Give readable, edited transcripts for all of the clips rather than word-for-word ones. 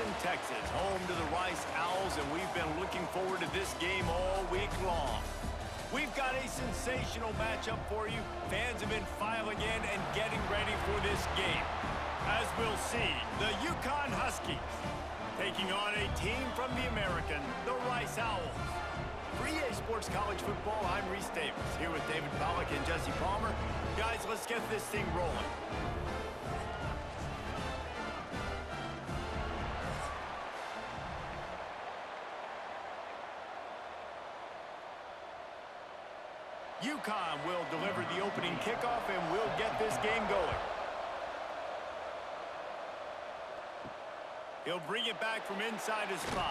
Austin, Texas, home to the Rice Owls, and we've been looking forward to this game all week long. We've got a sensational matchup for you. Fans have been filing in and getting ready for this game. As we'll see, the UConn Huskies taking on a team from the American, the Rice Owls. For EA Sports College Football, I'm Reese Davis, here with David Pollack and Jesse Palmer. Guys, let's get this thing rolling. UConn will deliver the opening kickoff, and we'll get this game going. He'll bring it back from inside his 5.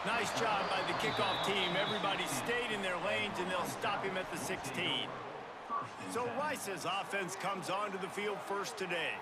Nice job by the kickoff team. Everybody stayed in their lanes, and they'll stop him at the 16. So Rice's offense comes onto the field first today.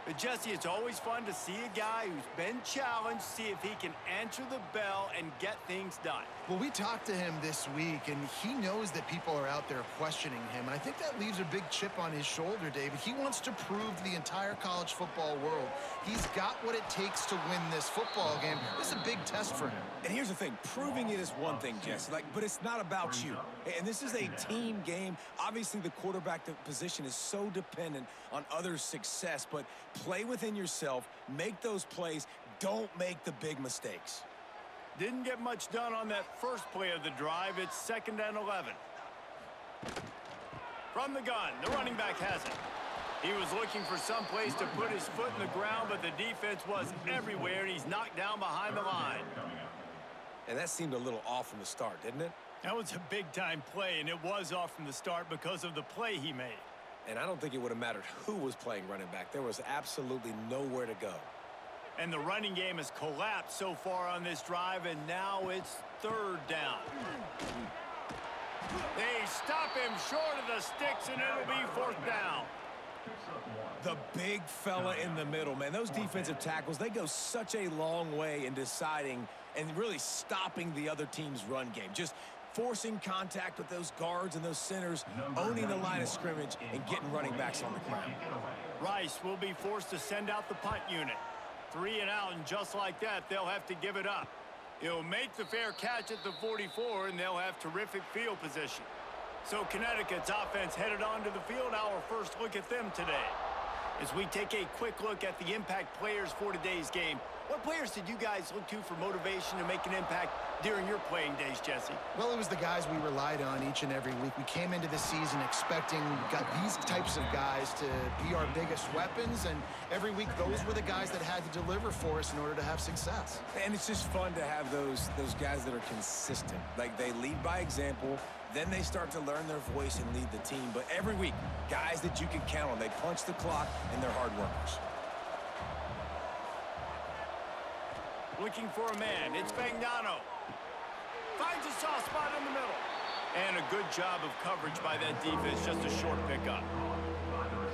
But Jesse, it's always fun to see a guy who's been challenged, see if he can answer the bell and get things done. Well, we talked to him this week, and he knows that people are out there questioning him. And I think that leaves a big chip on his shoulder, David. He wants to prove to the entire college football world he's got what it takes to win this football game. This is a big test for him. And here's the thing. Proving it is one thing, Jesse, but it's not about you. And this is a team game. Obviously, the quarterback position is so dependent on others' success, but play within yourself, make those plays, don't make the big mistakes. Didn't get much done on that first play of the drive. It's 2nd and 11. From the gun, the running back has it. He was looking for some place to put his foot in the ground, but the defense was everywhere, and he's knocked down behind the line. And that seemed a little off from the start, didn't it? That was a big-time play, and it was off from the start because of the play he made. And I don't think it would have mattered who was playing running back. There was absolutely nowhere to go. And the running game has collapsed so far on this drive, and now it's 3rd down. They stop him short of the sticks, and it'll be 4th down. The big fella in the middle, man. Those defensive tackles, they go such a long way in deciding and really stopping the other team's run game. Just forcing contact with those guards and those centers, owning the line of scrimmage, and getting running backs on the ground. Rice will be forced to send out the punt unit. 3 and out, and just like that, they'll have to give it up. He'll make the fair catch at the 44, and they'll have terrific field position. So Connecticut's offense headed onto the field. Our first look at them today. As we take a quick look at the impact players for today's game, what players did you guys look to for motivation to make an impact during your playing days, Jesse? Well, it was the guys we relied on each and every week. We came into the season expecting these types of guys to be our biggest weapons, and every week those were the guys that had to deliver for us in order to have success. And it's just fun to have those guys that are consistent. Like, they lead by example, then they start to learn their voice and lead the team. But every week, guys that you can count on, they punch the clock, and they're hard workers. Looking for a man, it's Fagnano. Finds a soft spot in the middle. And a good job of coverage by that defense, just a short pickup.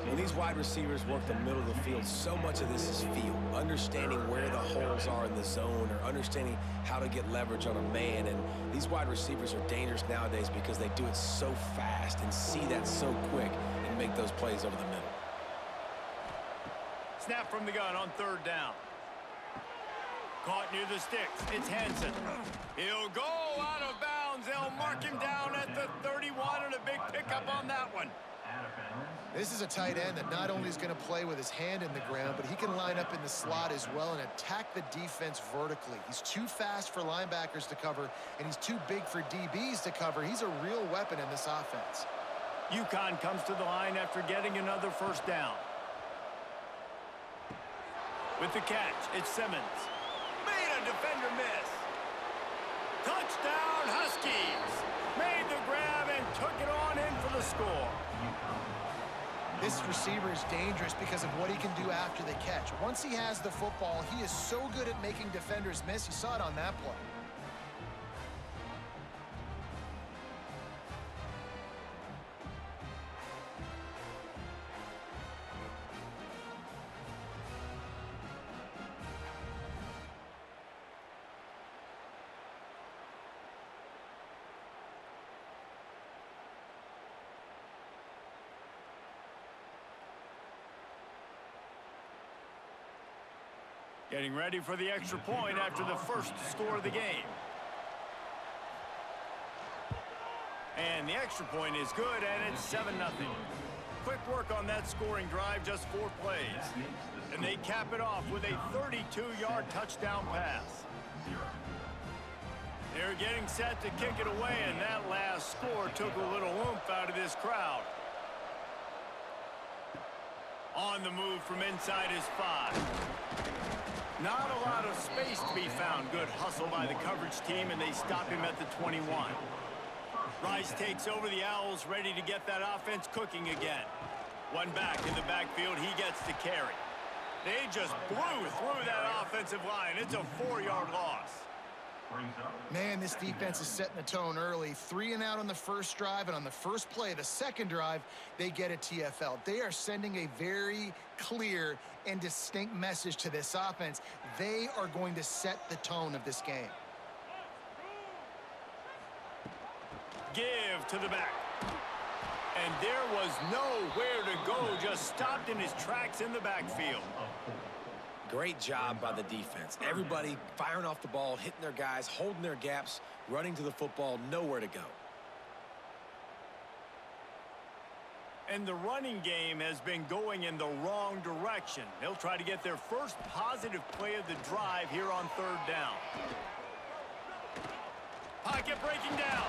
When these wide receivers work the middle of the field, so much of this is feel. Understanding where the holes are in the zone, or understanding how to get leverage on a man. And these wide receivers are dangerous nowadays because they do it so fast and see that so quick and make those plays over the middle. Snap from the gun on 3rd down. Caught near the sticks. It's Hansen. He'll go out of bounds. They'll mark him down at the 31, and a big pickup on that one. This is a tight end that not only is going to play with his hand in the ground, but he can line up in the slot as well and attack the defense vertically. He's too fast for linebackers to cover, and he's too big for DBs to cover. He's a real weapon in this offense. UConn comes to the line after getting another 1st down. With the catch, it's Simmons. Made a defender miss. Touchdown, Huskies. Made the grab and took it on in for the score. This receiver is dangerous because of what he can do after the catch. Once he has the football, he is so good at making defenders miss. You saw it on that play. Getting ready for the extra point after the first score of the game. And the extra point is good, and it's 7-0. Quick work on that scoring drive, just 4 plays. And they cap it off with a 32-yard touchdown pass. They're getting set to kick it away, and that last score took a little oomph out of this crowd. On the move from inside his 5. Not a lot of space to be found. Good hustle by the coverage team, and they stop him at the 21. Rice takes over the Owls, ready to get that offense cooking again. One back in the backfield, he gets to carry. They just blew through that offensive line. It's a 4-yard loss. Man, this defense is setting the tone early. 3 and out on the first drive, and on the first play, the second drive, they get a TFL. They are sending a very clear and distinct message to this offense. They are going to set the tone of this game. Give to the back. And there was nowhere to go, just stopped in his tracks in the backfield. Great job by the defense. Everybody firing off the ball, hitting their guys, holding their gaps, running to the football, nowhere to go. And the running game has been going in the wrong direction. They'll try to get their first positive play of the drive here on 3rd down. Pocket breaking down.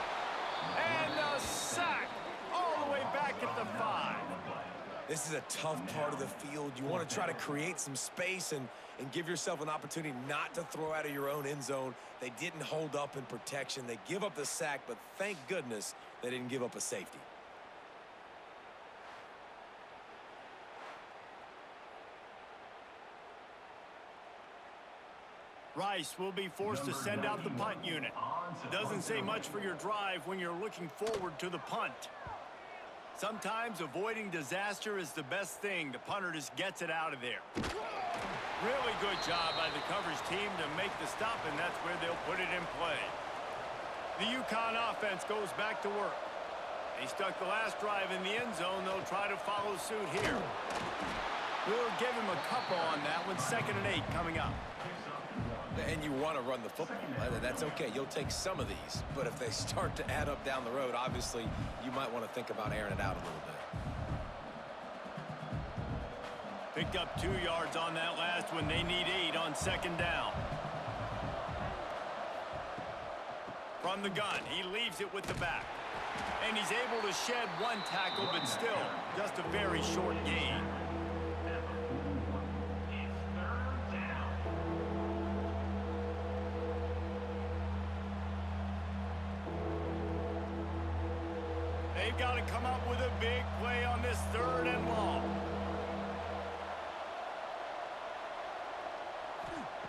And a sack all the way back at the 5. This is a tough part of the field. You want to try to create some space and give yourself an opportunity not to throw out of your own end zone. They didn't hold up in protection. They give up the sack, but thank goodness they didn't give up a safety. Rice will be forced to send out the punt unit. Doesn't say much for your drive when you're looking forward to the punt. Sometimes avoiding disaster is the best thing. The punter just gets it out of there. Really good job by the coverage team to make the stop, and that's where they'll put it in play. The UConn offense goes back to work. They stuck the last drive in the end zone. They'll try to follow suit here. We'll give him a couple on that one. 2nd and 8 coming up. And you want to run the football. That's okay. You'll take some of these. But if they start to add up down the road, obviously, you might want to think about airing it out a little bit. Picked up 2 yards on that last one. They need 8 on 2nd down. From the gun, he leaves it with the back. And he's able to shed 1 tackle, but still, just a very short gain. They've got to come up with a big play on this 3rd and long.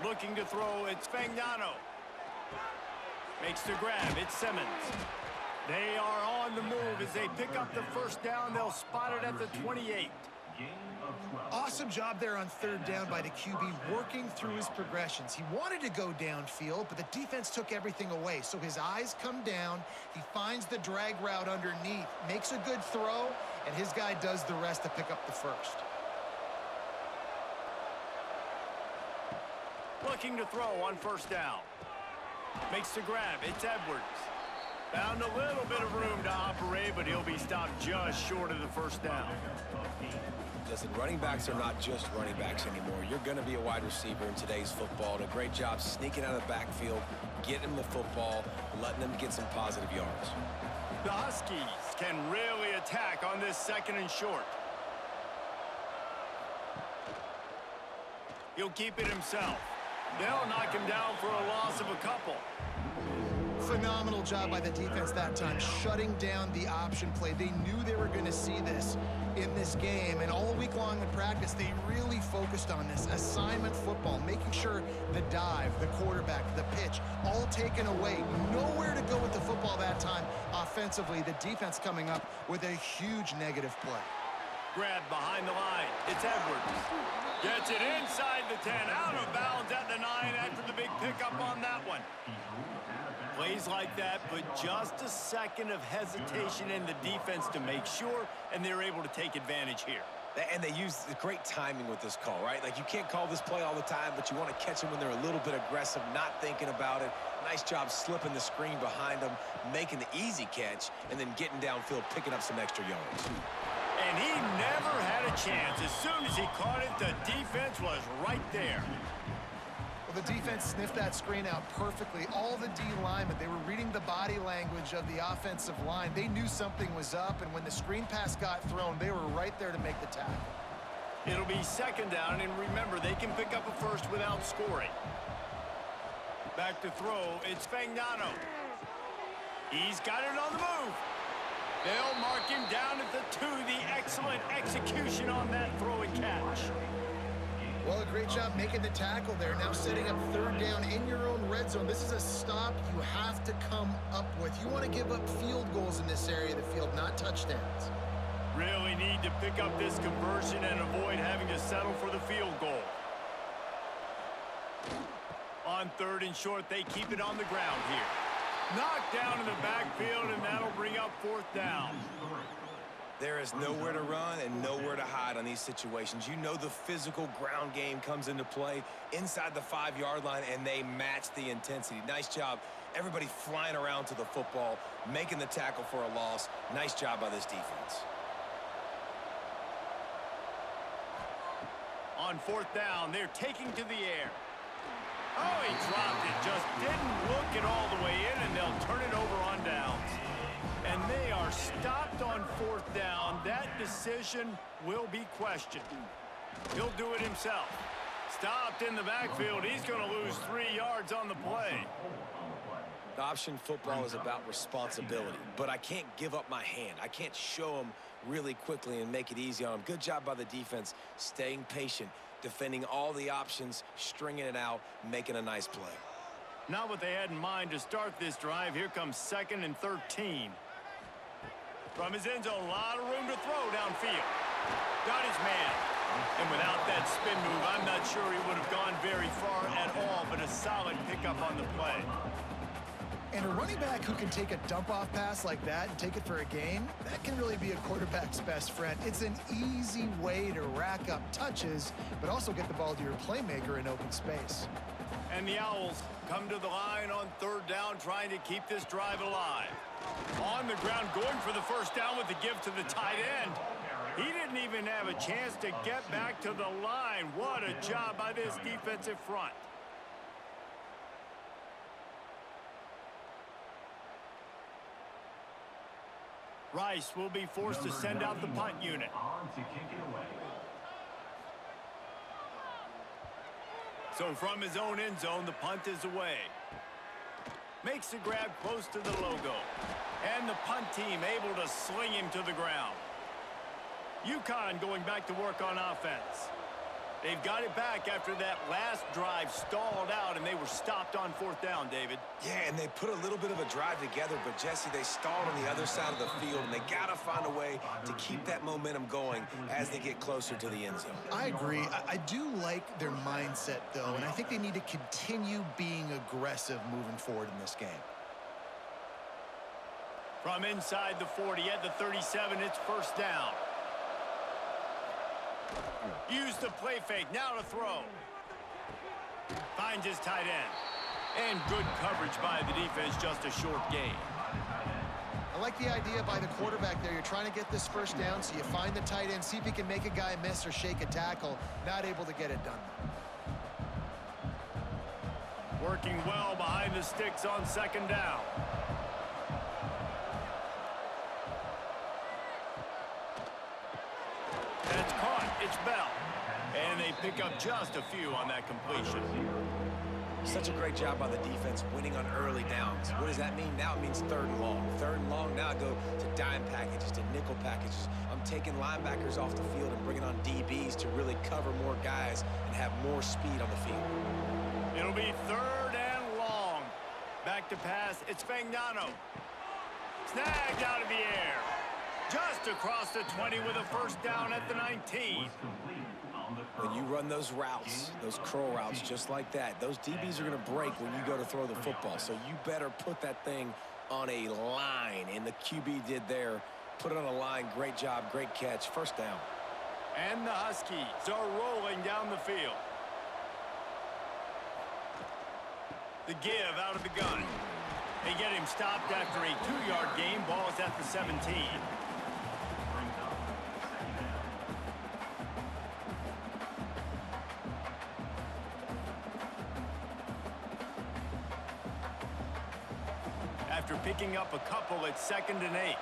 Looking to throw, it's Fagnano. Makes the grab, it's Simmons. They are on the move as they pick up the 1st down. They'll spot it at the 28. Awesome job there on 3rd down by the QB, working through his progressions. He wanted to go downfield, but the defense took everything away. So his eyes come down. He finds the drag route underneath, makes a good throw, and his guy does the rest to pick up the 1st. Looking to throw on 1st down. Makes the grab. It's Edwards. Found a little bit of room to operate, but he'll be stopped just short of the 1st down. Listen, running backs are not just running backs anymore. You're going to be a wide receiver in today's football. And a great job sneaking out of the backfield, getting them the football, letting them get some positive yards. The Huskies can really attack on this 2nd and short. He'll keep it himself. They'll knock him down for a loss of a couple. Phenomenal job by the defense that time, shutting down the option play. They knew they were going to see this in this game, and all week long in practice, they really focused on this assignment football, making sure the dive, the quarterback, the pitch, all taken away. Nowhere to go with the football that time offensively. The defense coming up with a huge negative play. Grab behind the line. It's Edwards. Gets it inside the 10, out of bounds at the 9 after the big pickup on that one. Plays like that, but just a second of hesitation in the defense to make sure, and they're able to take advantage here. And they use great timing with this call, right? Like, you can't call this play all the time, but you want to catch them when they're a little bit aggressive, not thinking about it. Nice job slipping the screen behind them, making the easy catch, and then getting downfield, picking up some extra yards. And he never had a chance. As soon as he caught it, the defense was right there. Well, the defense sniffed that screen out perfectly. All the D linemen, they were reading the body language of the offensive line. They knew something was up, and when the screen pass got thrown, they were right there to make the tackle. It'll be second down, and remember, they can pick up a first without scoring. Back to throw, it's Fagnano. He's got it on the move. They'll mark him down at the 2. The excellent execution on that throw and catch. Well, a great job making the tackle there. Now setting up third down in your own red zone. This is a stop you have to come up with. You want to give up field goals in this area of the field, not touchdowns. Really need to pick up this conversion and avoid having to settle for the field goal. On third and short, they keep it on the ground here. Knocked down in the backfield, and that'll bring up fourth down. There is nowhere to run and nowhere to hide on these situations. You know the physical ground game comes into play inside the 5-yard line, and they match the intensity. Nice job. Everybody flying around to the football, making the tackle for a loss. Nice job by this defense. On fourth down, they're taking to the air. Oh, he dropped it. Just didn't look it all the way in, and they'll turn it over on downs. And they are stopped on fourth down. That decision will be questioned. He'll do it himself. Stopped in the backfield. He's going to lose 3 yards on the play. Option football is about responsibility, but I can't give up my hand. I can't show them really quickly and make it easy on them. Good job by the defense, staying patient, defending all the options, stringing it out, making a nice play. Not what they had in mind to start this drive. Here comes 2nd and 13. From his end zone, a lot of room to throw downfield. Got his man. And without that spin move, I'm not sure he would have gone very far at all, but a solid pickup on the play. And a running back who can take a dump-off pass like that and take it for a gain, that can really be a quarterback's best friend. It's an easy way to rack up touches, but also get the ball to your playmaker in open space. And the Owls come to the line on third down, trying to keep this drive alive. On the ground, going for the first down with the give to the tight end. He didn't even have a chance to get back to the line. What a job by this defensive front. Rice will be forced to send out the punt unit. So from his own end zone, the punt is away. Makes the grab close to the logo. And the punt team able to sling him to the ground. UConn going back to work on offense. They've got it back after that last drive stalled out, and they were stopped on fourth down, David. Yeah, and they put a little bit of a drive together, but, Jesse, they stalled on the other side of the field, and they got to find a way to keep that momentum going as they get closer to the end zone. I agree. I do like their mindset, though, and I think they need to continue being aggressive moving forward in this game. From inside the 40 at the 37, it's first down. Use the play fake, now to throw. Finds his tight end. And good coverage by the defense, just a short gain. I like the idea by the quarterback there. You're trying to get this first down, so you find the tight end, see if he can make a guy miss or shake a tackle. Not able to get it done. Working well behind the sticks on second down. That's caught. It's Bell. And they pick up just a few on that completion. Such a great job by the defense winning on early downs. What does that mean? Now it means third and long. Third and long, now I go to dime packages, to nickel packages. I'm taking linebackers off the field and bringing on DBs to really cover more guys and have more speed on the field. It'll be third and long. Back to pass. It's Fagnano. Snagged out of the air. Just across the 20 with a first down at the 19. When you run those routes, those curl routes just like that, those DBs are going to break when you go to throw the football. So you better put that thing on a line, and the QB did there. Put it on a line. Great job, great catch. First down. And the Huskies are rolling down the field. The give out of the gun. They get him stopped after a 2-yard gain. Ball is at the 17. After picking up a couple, it's 2nd and 8.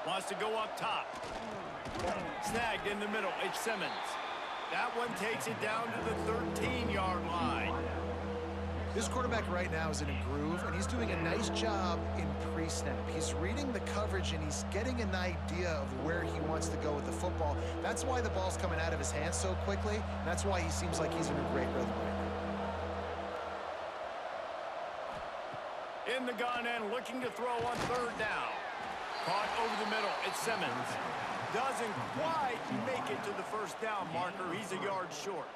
Wants to go up top. Snagged in the middle. It's Simmons. That one takes it down to the 13-yard line. This quarterback right now is in a groove, and he's doing a nice job in pre-snap. He's reading the coverage, and he's getting an idea of where he wants to go with the football. That's why the ball's coming out of his hands so quickly, and that's why he seems like he's in a great rhythm right now. In the gun and looking to throw on 3rd down. Caught over the middle. It's Simmons. Doesn't quite make it to the 1st down marker. He's a yard short.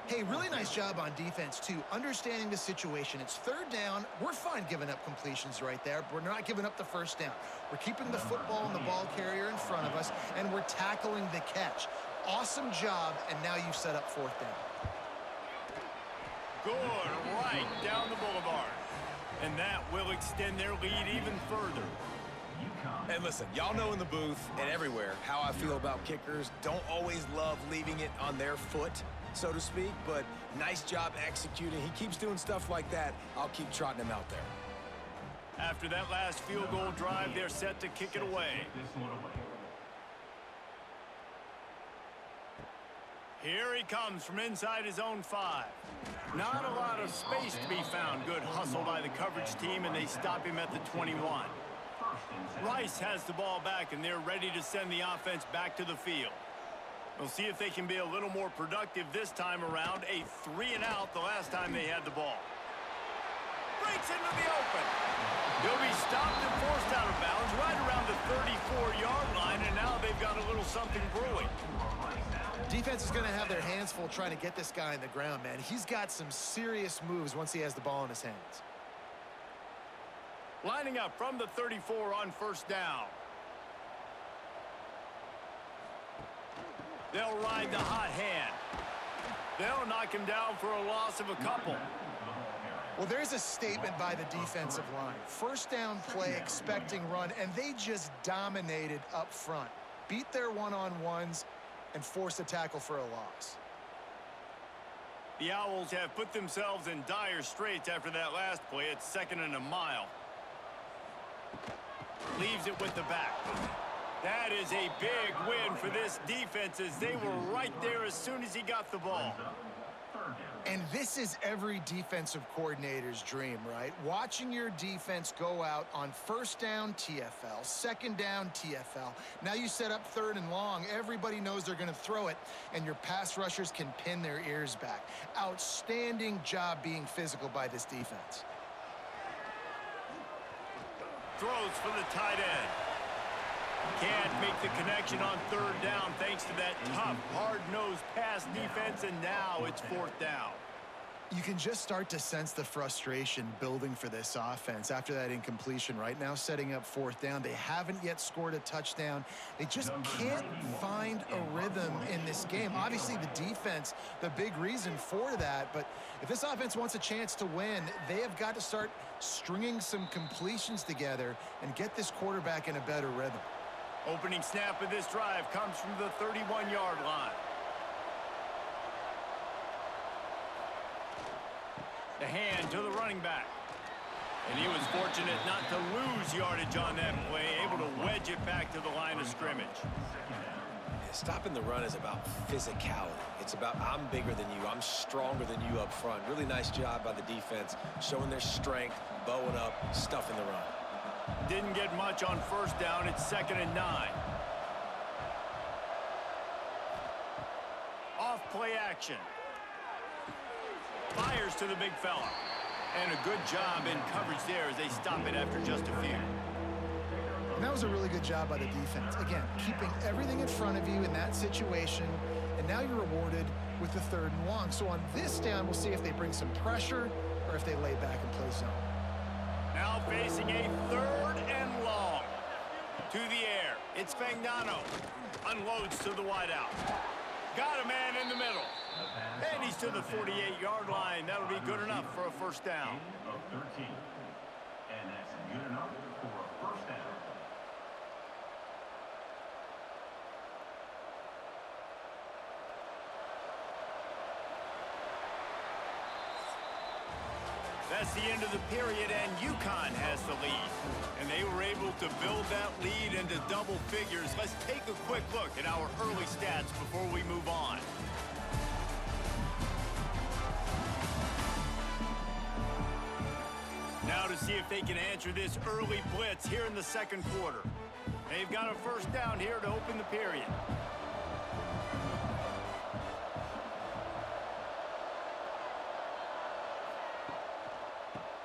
Hey, really nice job on defense, too. Understanding the situation. It's 3rd down. We're fine giving up completions right there, but we're not giving up the 1st down. We're keeping the football and the ball carrier in front of us, and we're tackling the catch. Awesome job, and now you've set up 4th down. Good, right down the boulevard. And that will extend their lead even further. And listen, y'all know in the booth and everywhere how I feel about kickers. Don't always love leaving it on their foot, so to speak, but nice job executing. He keeps doing stuff like that. I'll keep trotting him out there. After that last field goal drive, they're set to kick it away. Here he comes from inside his own 5. Not a lot of space to be found. Good hustle by the coverage team, and they stop him at the 21. Rice has the ball back, and they're ready to send the offense back to the field. We'll see if they can be a little more productive this time around. A 3-and-out the last time they had the ball. Breaks into the open. He'll be stopped and forced out of bounds right around the 34-yard line, and now they've got a little something brewing. Defense is going to have their hands full trying to get this guy in the ground, man. He's got some serious moves once he has the ball in his hands. Lining up from the 34 on 1st down. They'll ride the hot hand. They'll knock him down for a loss of a couple. Well, there's a statement by the defensive line. 1st down play, expecting run, and they just dominated up front. Beat their one-on-ones and forced a tackle for a loss. The Owls have put themselves in dire straits after that last play. It's 2nd and a mile. Leaves it with the back. That is a big win for this defense, as they were right there as soon as he got the ball. And this is every defensive coordinator's dream, right? Watching your defense go out on 1st down, TFL, 2nd down, TFL. Now you set up 3rd and long. Everybody knows they're going to throw it, and your pass rushers can pin their ears back. Outstanding job being physical by this defense. Throws for the tight end. Can't make the connection on 3rd down thanks to that tough, hard-nosed pass defense, and now it's 4th down. You can just start to sense the frustration building for this offense after that incompletion. Right now, setting up 4th down. They haven't yet scored a touchdown. They just can't find a rhythm in this game. Obviously, the defense, the big reason for that. But if this offense wants a chance to win, they have got to start stringing some completions together and get this quarterback in a better rhythm. Opening snap of this drive comes from the 31-yard line. The hand to the running back. And he was fortunate not to lose yardage on that play, able to wedge it back to the line of scrimmage. Stopping the run is about physicality. It's about I'm bigger than you, I'm stronger than you up front. Really nice job by the defense, showing their strength, bowing up, stuffing the run. Didn't get much on 1st down. It's 2nd and 9. Off play action. Fires to the big fella. And a good job in coverage there as they stop it after just a few. And that was a really good job by the defense. Again, keeping everything in front of you in that situation, and now you're rewarded with the 3rd and long. So on this down, we'll see if they bring some pressure or if they lay back and play zone. Now facing a 3rd and long. It's Fagnano. Unloads to the wideout. Got a man in the middle. And he's to the 48-yard line. That'll be good enough for a first down. Of 13. And that's good enough for a first down. That's the end of the period, and UConn has the lead. And they were able to build that lead into double figures. Let's take a quick look at our early stats before we move on. Now to see if they can answer this early blitz here in the second quarter. They've got a first down here to open the period.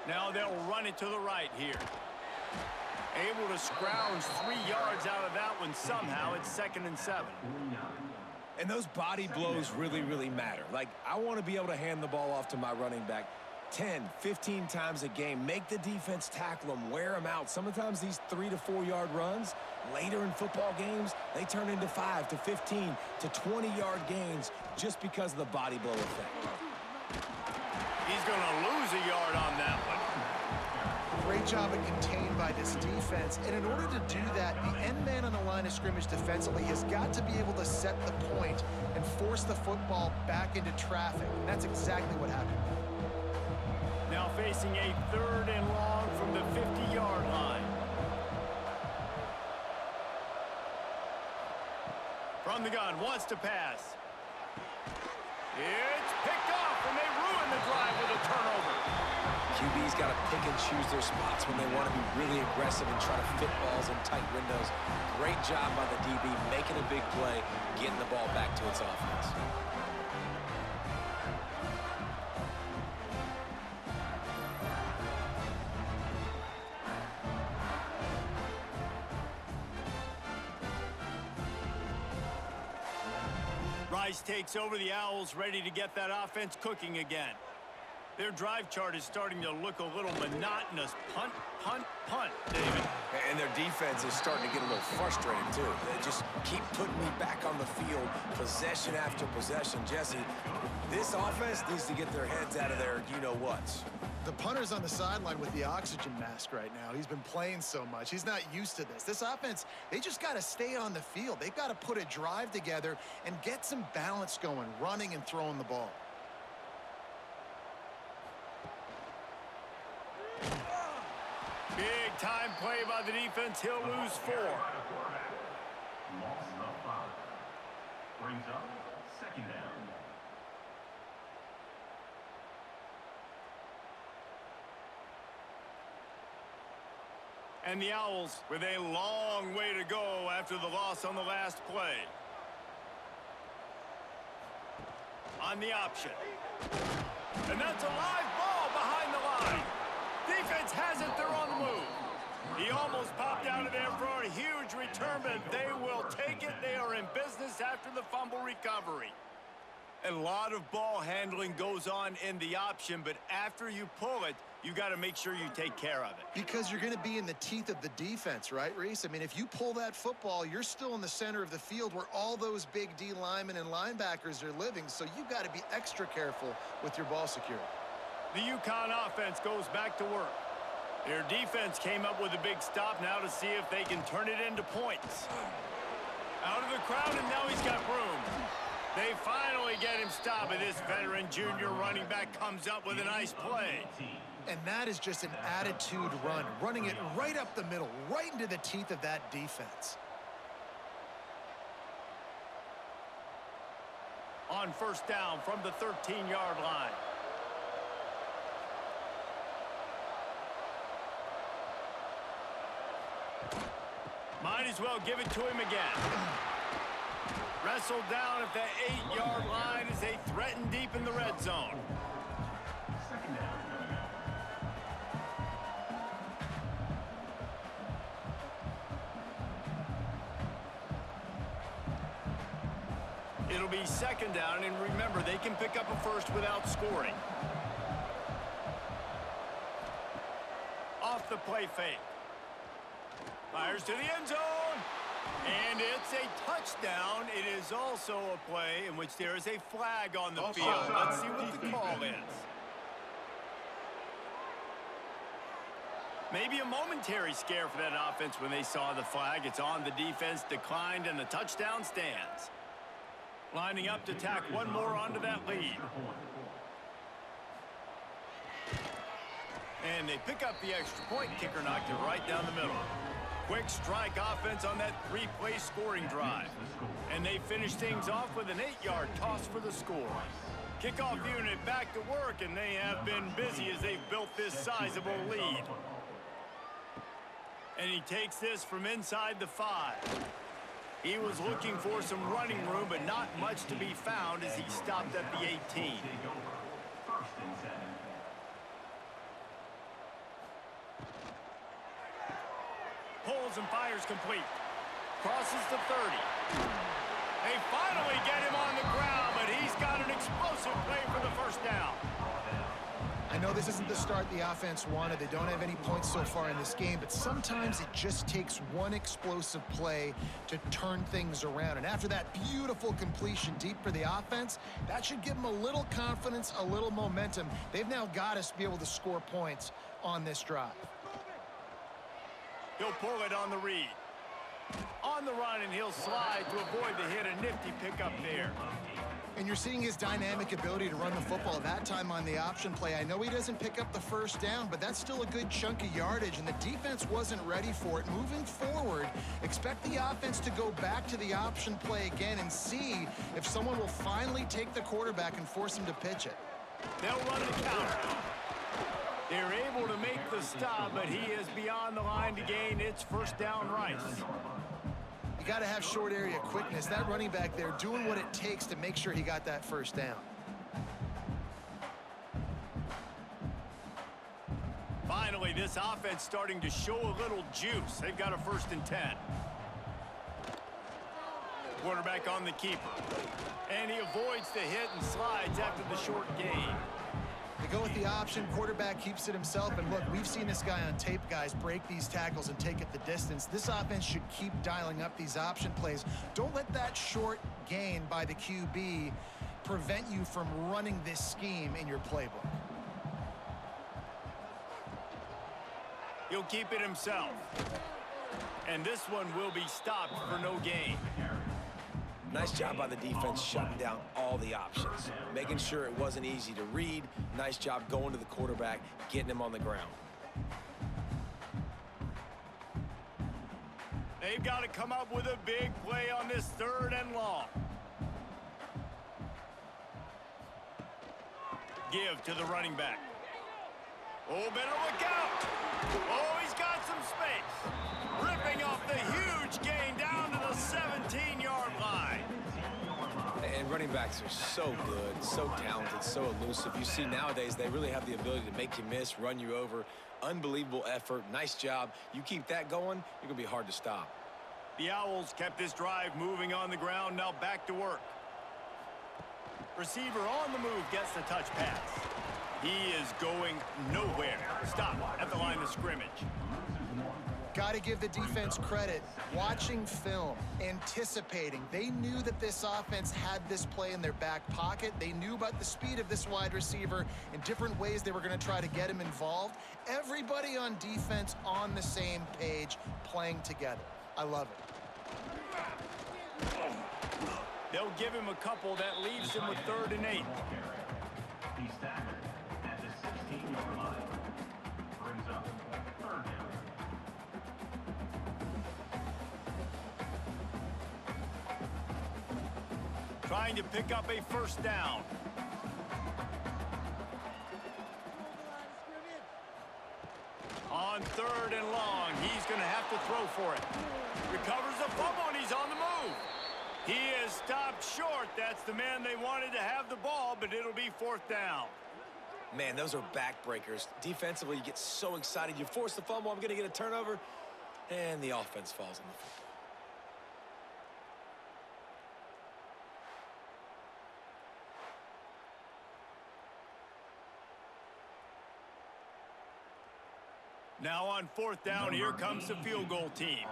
Now they'll run it to the right here. Able to scrounge 3 yards out of that one somehow. It's 2nd and 7. And those body blows really, really matter. Like, I want to be able to hand the ball off to my running back 10, 15 times a game. Make the defense tackle them, wear them out. Sometimes these 3 to 4 yard runs, later in football games, they turn into 5 to 15 to 20-yard gains just because of the body blow effect. He's going to lose a yard on that one. Great job at contained by this defense. And in order to do that, the end man on the line of scrimmage defensively has got to be able to set the point and force the football back into traffic. And that's exactly what happened. Now facing a 3rd and long from the 50-yard line. From the gun, wants to pass. It's picked off, and they ruin the drive with a turnover. QB's got to pick and choose their spots when they want to be really aggressive and try to fit balls in tight windows. Great job by the DB, making a big play, getting the ball back to its offense. Rice takes over the Owls, ready to get that offense cooking again. Their drive chart is starting to look a little monotonous. Punt, punt, punt, David. And their defense is starting to get a little frustrated, too. They just keep putting me back on the field, possession after possession. Jesse, this offense needs to get their heads out of their you-know-whats. The punter's on the sideline with the oxygen mask right now. He's been playing so much. He's not used to this. This offense, they just got to stay on the field. They've got to put a drive together and get some balance going, running and throwing the ball. Big time play by the defense. He'll lose 4. Loss of 5. Brings up 2nd down. And the Owls with a long way to go after the loss on the last play. On the option. And that's a live ball behind the line. Defense has it. They're on the move. He almost popped out of there for a huge return, but they will take it. They are in business after the fumble recovery. A lot of ball handling goes on in the option, but after you pull it, you got to make sure you take care of it. Because you're going to be in the teeth of the defense, right, Reese? I mean, if you pull that football, you're still in the center of the field where all those big D linemen and linebackers are living, so you got to be extra careful with your ball security. The UConn offense goes back to work. Their defense came up with a big stop now to see if they can turn it into points. Out of the crowd, and now he's got room. They finally get him stopped, and this veteran junior running back comes up with a nice play. And that is just an attitude run, running it right up the middle, right into the teeth of that defense. On first down from the 13-yard line. Might as well give it to him again. Wrestled down at the 8-yard line as they threaten deep in the red zone. 2nd down. It'll be 2nd down, and remember, they can pick up a first without scoring. Off the play fake. Fires to the end zone. And it's a touchdown. It is also a play in which there is a flag on the field. Let's see what the call is. Maybe a momentary scare for that offense when they saw the flag. It's on, the defense declined, and the touchdown stands. Lining up to tack one more onto that lead. And they pick up the extra point. Kicker knocked it right down the middle. Quick strike offense on that three-play scoring drive. And they finish things off with an 8-yard toss for the score. Kickoff unit back to work, and they have been busy as they've built this sizable lead. And he takes this from inside the 5. He was looking for some running room, but not much to be found as he stopped at the 18. Pulls and fires complete. Crosses the 30. They finally get him on the ground, but he's got an explosive play for the first down. I know this isn't the start the offense wanted. They don't have any points so far in this game, but sometimes it just takes one explosive play to turn things around. And after that beautiful completion deep for the offense, that should give them a little confidence, a little momentum. They've now got to be able to score points on this drive. He'll pull it on the read. On the run, and he'll slide to avoid the hit. A nifty pickup there. And you're seeing his dynamic ability to run the football that time on the option play. I know he doesn't pick up the first down, but that's still a good chunk of yardage, and the defense wasn't ready for it. Moving forward, expect the offense to go back to the option play again and see if someone will finally take the quarterback and force him to pitch it. They'll run the counter. They're able to make the stop, but he is beyond the line to gain. It's first down Rice. You got to have short area quickness. That running back there doing what it takes to make sure he got that first down. Finally, this offense starting to show a little juice. They've got a 1st and 10. Quarterback on the keeper. And he avoids the hit and slides after the short gain. They go with the option. Quarterback keeps it himself. And look, we've seen this guy on tape, guys, break these tackles and take it the distance. This offense should keep dialing up these option plays. Don't let that short gain by the QB prevent you from running this scheme in your playbook. He'll keep it himself. And this one will be stopped for no gain. Nice job by the defense shutting down all the options, making sure it wasn't easy to read. Nice job going to the quarterback, getting him on the ground. They've got to come up with a big play on this 3rd and long. Give to the running back. Oh, better look out. Oh, he's got some space. Ripping off the huge gain down to the 17-yard line. And running backs are so good, so talented, so elusive. You see nowadays they really have the ability to make you miss, run you over. Unbelievable effort. Nice job. You keep that going, you're going to be hard to stop. The Owls kept this drive moving on the ground. Now back to work. Receiver on the move gets the touch pass. He is going nowhere. Stop at the line of scrimmage. Got to give the defense credit. Watching film, anticipating. They knew that this offense had this play in their back pocket. They knew about the speed of this wide receiver and different ways they were going to try to get him involved. Everybody on defense on the same page, playing together. I love it. They'll give him a couple. That leaves him with 3rd and 8. He's staggered at the 16-yard line. Brings up 3rd down. Trying to pick up a 1st down. On 3rd and long, he's going to have to throw for it. Recovers the fumble, and he's on the move. He is stopped short. That's the man they wanted to have the ball, but it'll be 4th down. Man, those are backbreakers. Defensively, you get so excited. You force the fumble, I'm going to get a turnover, and the offense falls on the football. Now on 4th down, here comes the field goal team.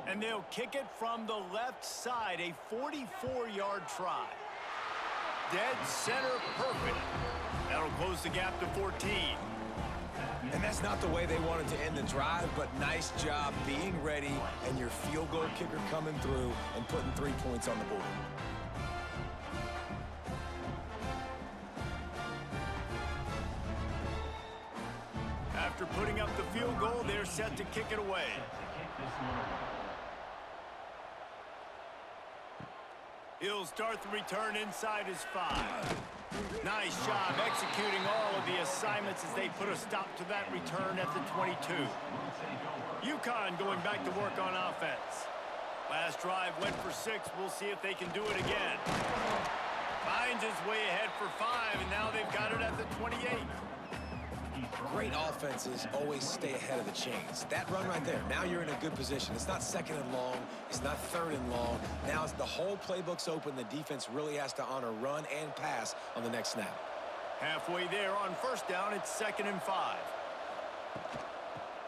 And they'll kick it from the left side, a 44-yard try. Dead center perfect. That'll close the gap to 14. And that's not the way they wanted to end the drive, but nice job being ready and your field goal kicker coming through and putting 3 points on the board. After putting up the field goal, they're set to kick it away. He'll start the return inside his 5. Nice job executing all of the assignments as they put a stop to that return at the 22. UConn going back to work on offense. Last drive went for 6. We'll see if they can do it again. Finds his way ahead for 5, and now they've got it at the 28. Great offenses always stay ahead of the chains. That run right there, now you're in a good position. It's not 2nd and long. It's not 3rd and long. Now as the whole playbook's open, the defense really has to honor run and pass on the next snap. Halfway there on 1st down, it's 2nd and 5.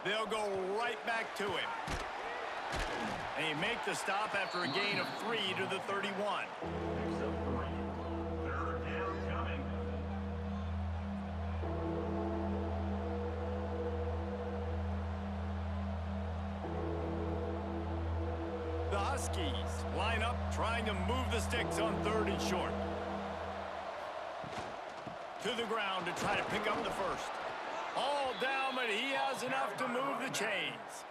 They'll go right back to him. They make the stop after a gain of 3 to the 31. The Huskies line up, trying to move the sticks on 3rd and short. To the ground to try to pick up the 1st. All down, but he has enough to move the chains.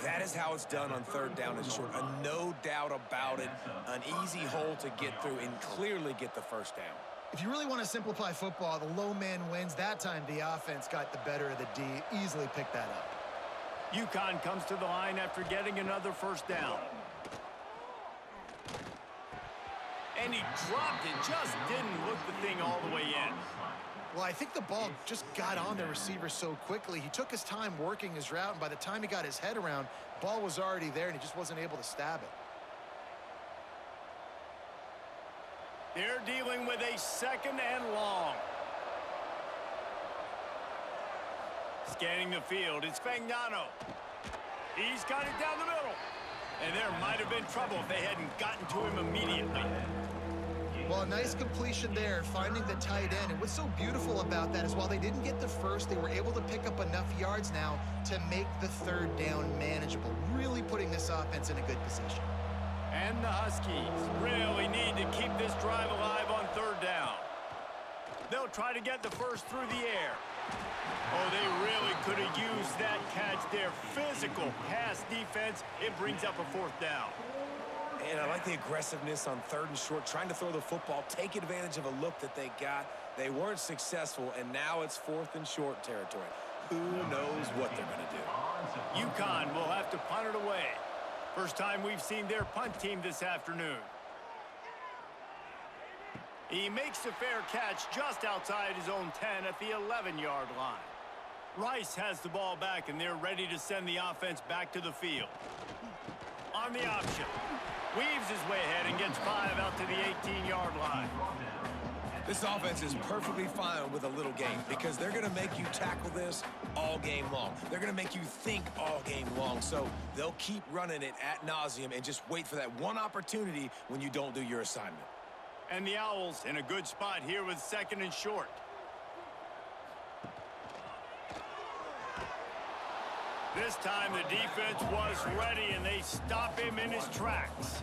That is how it's done on 3rd down and short. No doubt about it. An easy hole to get through and clearly get the 1st down. If you really want to simplify football, the low man wins. That time the offense got the better of the D. Easily picked that up. UConn comes to the line after getting another 1st down. And he dropped it, just didn't look the thing all the way in. Well, I think the ball just got on the receiver so quickly. He took his time working his route, and by the time he got his head around, ball was already there, and he just wasn't able to stab it. They're dealing with a 2nd and long. Scanning the field, it's Fagnano. He's got it down the middle. And there might have been trouble if they hadn't gotten to him immediately. Well, a nice completion there, finding the tight end. And what's so beautiful about that is while they didn't get the 1st, they were able to pick up enough yards now to make the 3rd down manageable, really putting this offense in a good position. And the Huskies really need to keep this drive alive on 3rd down. They'll try to get the 1st through the air. Oh, they really could have used that catch there. Physical pass defense. It brings up a 4th down. And I like the aggressiveness on 3rd and short, trying to throw the football, take advantage of a look that they got. They weren't successful, and now it's 4th and short territory. Who knows what they're going to do? UConn will have to punt it away. First time we've seen their punt team this afternoon. He makes the fair catch just outside his own 10 at the 11-yard line. Rice has the ball back, and they're ready to send the offense back to the field. On the option. Weaves his way ahead and gets 5 out to the 18-yard line. This offense is perfectly fine with a little game because they're going to make you tackle this all game long. They're going to make you think all game long. So they'll keep running it ad nauseum and just wait for that one opportunity when you don't do your assignment. And the Owls in a good spot here with 2nd and short. This time the defense was ready, and they stop him in his tracks.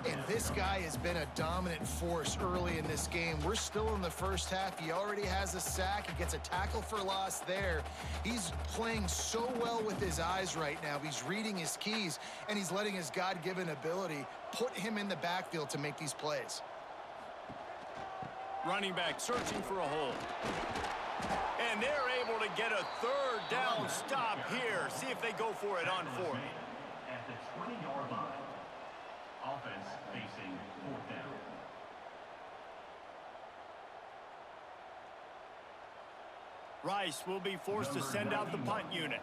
And this guy has been a dominant force early in this game. We're still in the 1st half. He already has a sack. He gets a tackle for loss there. He's playing so well with his eyes right now. He's reading his keys, and he's letting his God-given ability put him in the backfield to make these plays. Running back searching for a hole. And they're able to get a 3rd down stop here. See if they go for it on 4th. At the 20-yard line. Offense facing 4th down. Rice will be forced to send out the punt unit.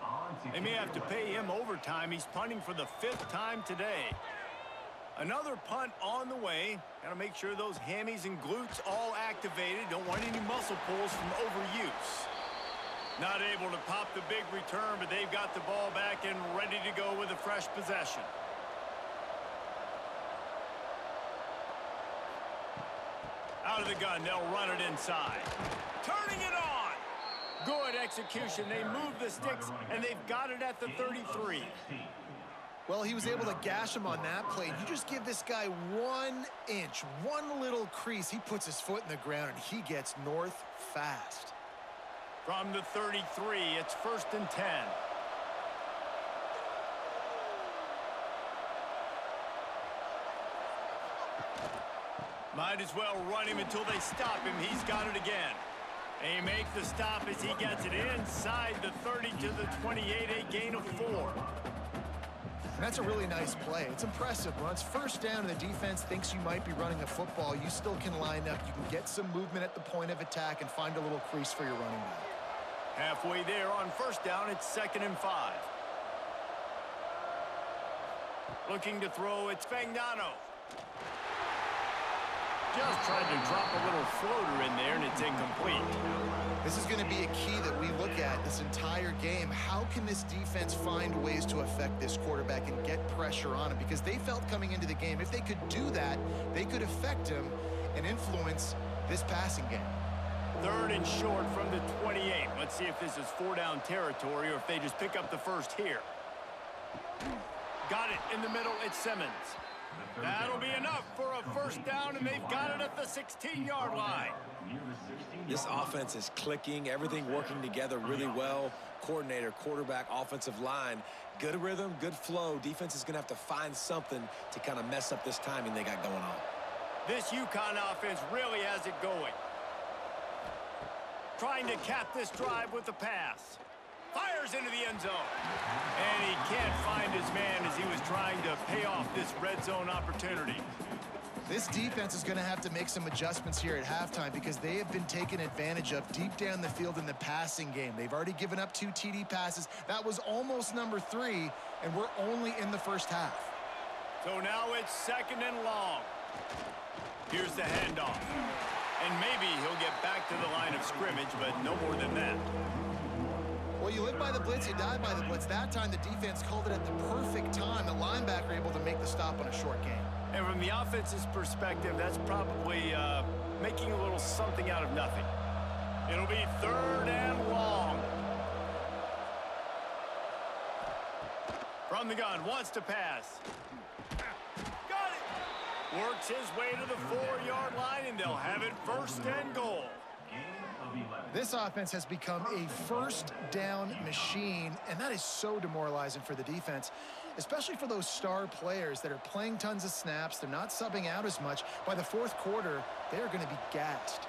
They may have to pay him overtime. He's punting for the 5th time today. Another punt on the way. Got to make sure those hammies and glutes all activated. Don't want any muscle pulls from overuse. Not able to pop the big return, but they've got the ball back and ready to go with a fresh possession. Out of the gun, they'll run it inside. Turning it on! Good execution. They move the sticks, and they've got it at the 33. Well, he was able to gash him on that play. You just give this guy 1 inch, one little crease. He puts his foot in the ground, and he gets north fast. From the 33, it's 1st and 10. Might as well run him until they stop him. He's got it again. They make the stop as he gets it inside the 30 to the 28, a gain of 4. And that's a really nice play. It's impressive. When it's 1st down and the defense thinks you might be running a football, you still can line up. You can get some movement at the point of attack and find a little crease for your running back. Halfway there on 1st down, it's 2nd and 5. Looking to throw, it's Fagnano. Just tried to drop a little floater in there, and it's incomplete. This is going to be a key that we look at this entire game. How can this defense find ways to affect this quarterback and get pressure on him? Because they felt coming into the game, if they could do that, they could affect him and influence this passing game. 3rd and short from the 28. Let's see if this is 4-down territory or if they just pick up the first here. Got it in the middle. It's Simmons. That'll be enough for a 1st down, and they've got it at the 16-yard line. This offense is clicking, everything working together really well. Coordinator, quarterback, offensive line, good rhythm, good flow. Defense is going to have to find something to kind of mess up this timing they got going on. This UConn offense really has it going. Trying to cap this drive with the pass. Fires into the end zone. And he can't find his man as he was trying to pay off this red zone opportunity. This defense is going to have to make some adjustments here at halftime because they have been taken advantage of deep down the field in the passing game. They've already given up 2 TD passes. That was almost number 3, and we're only in the 1st half. So now it's 2nd and long. Here's the handoff. And maybe he'll get back to the line of scrimmage, but no more than that. Well, you live by the blitz, you die by the blitz. That time, the defense called it at the perfect time. The linebacker able to make the stop on a short gain. And from the offense's perspective, that's probably making a little something out of nothing. It'll be 3rd and long. From the gun, wants to pass. Got it! Works his way to the 4-yard line, and they'll have it 1st and goal. This offense has become a 1st down machine, and that is so demoralizing for the defense, especially for those star players that are playing tons of snaps. They're not subbing out as much. By the 4th quarter, they're going to be gassed.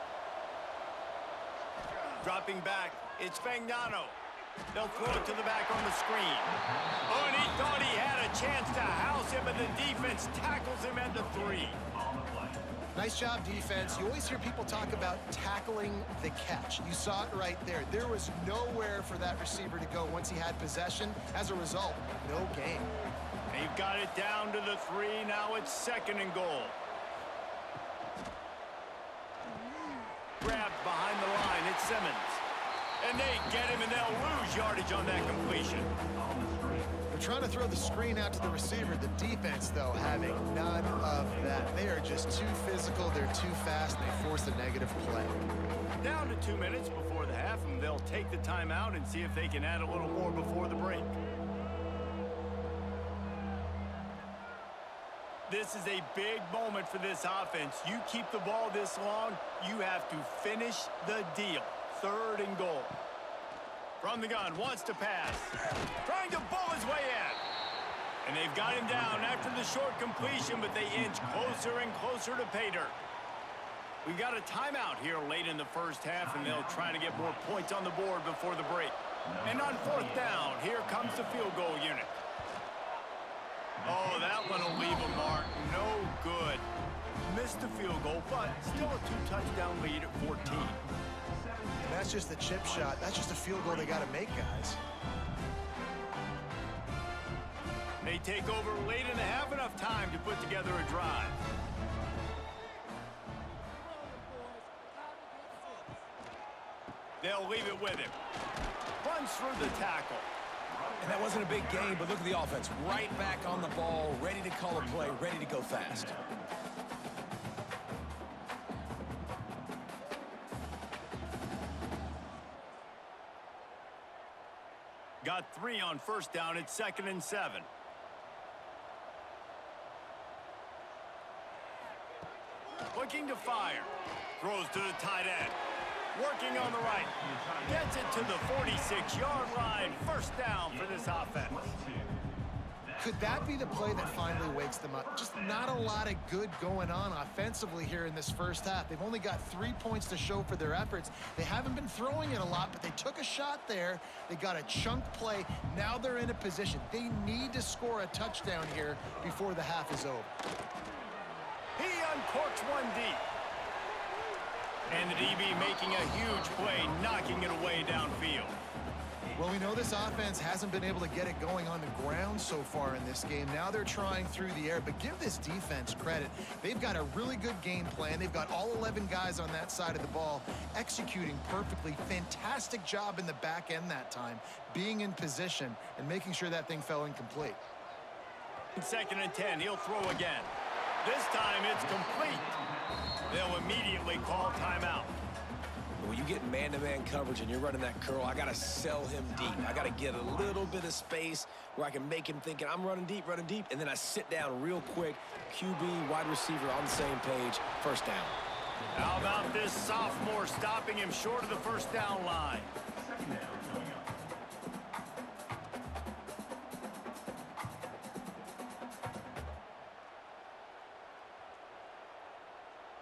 Dropping back, it's Fagnano. They'll throw it to the back on the screen. Oh, and he thought he had a chance to house him, and the defense tackles him at the 3. Nice job, defense. You always hear people talk about tackling the catch. You saw it right there. There was nowhere for that receiver to go once he had possession. As a result, no gain. They've got it down to the 3. Now it's 2nd and goal. Grabbed behind the line. It's Simmons. And they get him, and they'll lose yardage on that completion. They're trying to throw the screen out to the receiver. The defense, though, having none of that. They are just too physical. They're too fast. And they force a negative play. Down to 2 minutes before the half, and they'll take the timeout and see if they can add a little more before the break. This is a big moment for this offense. You keep the ball this long, you have to finish the deal. 3rd and goal. From the gun, wants to pass. Trying to bull his way in. And they've got him down after the short completion, but they inch closer and closer to pay dirt. We've got a timeout here late in the 1st half, and they'll try to get more points on the board before the break. And on 4th down, here comes the field goal unit. Oh, that one will leave a mark. No good. Missed the field goal, but still a 2-touchdown lead at 14. And that's just the chip shot. That's just a field goal they got to make, guys. They take over late in the half, enough time to put together a drive. They'll leave it with him. runs through the tackle. And that wasn't a big gain, but look at the offense. Right back on the ball, ready to call a play, ready to go fast. Got 3 on first down. It's 2nd and 7. Looking to fire. Throws to the tight end. Working on the right. Gets it to the 46-yard line. First down for this offense. Could that be the play that finally wakes them up? Just not a lot of good going on offensively here in this first half. They've only got 3 points to show for their efforts. They haven't been throwing it a lot, but they took a shot there. They got a chunk play. Now they're in a position. They need to score a touchdown here before the half is over. He uncorks one deep. And the DB making a huge play, knocking it away downfield. Well, we know this offense hasn't been able to get it going on the ground so far in this game. Now they're trying through the air, but give this defense credit. They've got a really good game plan. They've got all 11 guys on that side of the ball executing perfectly. Fantastic job in the back end that time, being in position and making sure that thing fell incomplete. 2nd and 10, he'll throw again. This time it's complete. They'll immediately call timeout. When you get man-to-man coverage and you're running that curl, I got to sell him deep. I got to get a little bit of space where I can make him thinking I'm running deep, and then I sit down real quick. QB, wide receiver on the same page, first down. How about this sophomore stopping him short of the first down line?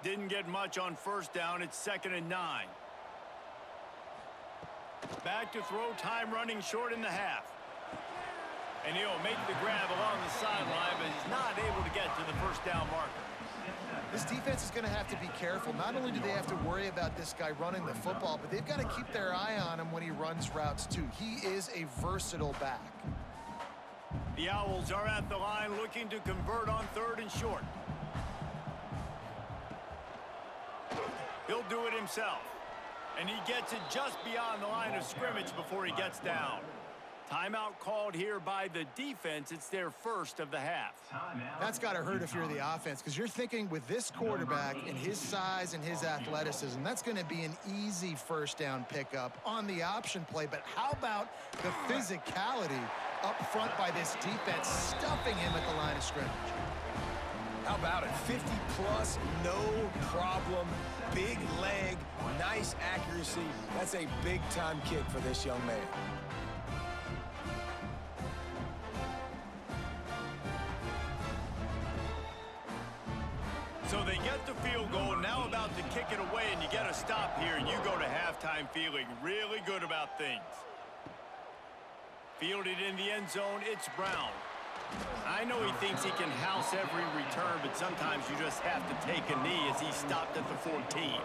Didn't get much on first down. It's 2nd and 9. Back to throw, time running short in the half. And he'll make the grab along the sideline, but he's not able to get to the first down marker. This defense is going to have to be careful. Not only do they have to worry about this guy running the football, but they've got to keep their eye on him when he runs routes too. He is a versatile back. The Owls are at the line looking to convert on 3rd and short. He'll do it himself. And he gets it just beyond the line of scrimmage before he gets down. Timeout called here by the defense. It's their first of the half. That's got to hurt if you're the offense, because you're thinking with this quarterback and his size and his athleticism, that's going to be an easy first down pickup on the option play. But how about the physicality up front by this defense, stuffing him at the line of scrimmage? How about it? 50-plus, no problem. Big leg, nice accuracy. That's a big-time kick for this young man. So they get the field goal, now about to kick it away, and you get a stop here, and you go to halftime feeling really good about things. Fielded in the end zone, it's Brown. I know he thinks he can house every return, but sometimes you just have to take a knee as he stopped at the 14.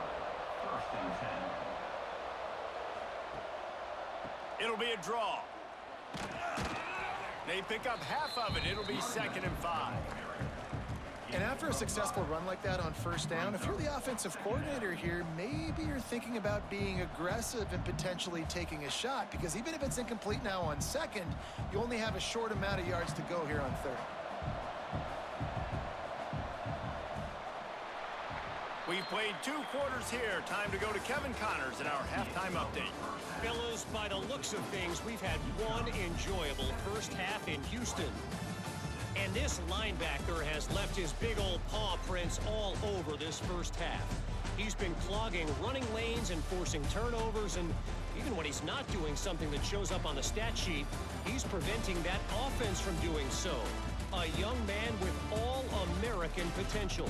It'll be a draw. They pick up half of it. It'll be 2nd and 5. And after a successful run like that on first down, if you're the offensive coordinator here, maybe you're thinking about being aggressive and potentially taking a shot, because even if it's incomplete now on 2nd, you only have a short amount of yards to go here on 3rd. We've played 2 quarters here. Time to go to Kevin Connors in our halftime update. Fellas, by the looks of things, we've had one enjoyable first half in Houston. And this linebacker has left his big old paw prints all over this first half. He's been clogging running lanes and forcing turnovers, and even when he's not doing something that shows up on the stat sheet, he's preventing that offense from doing so. A young man with all-American potential.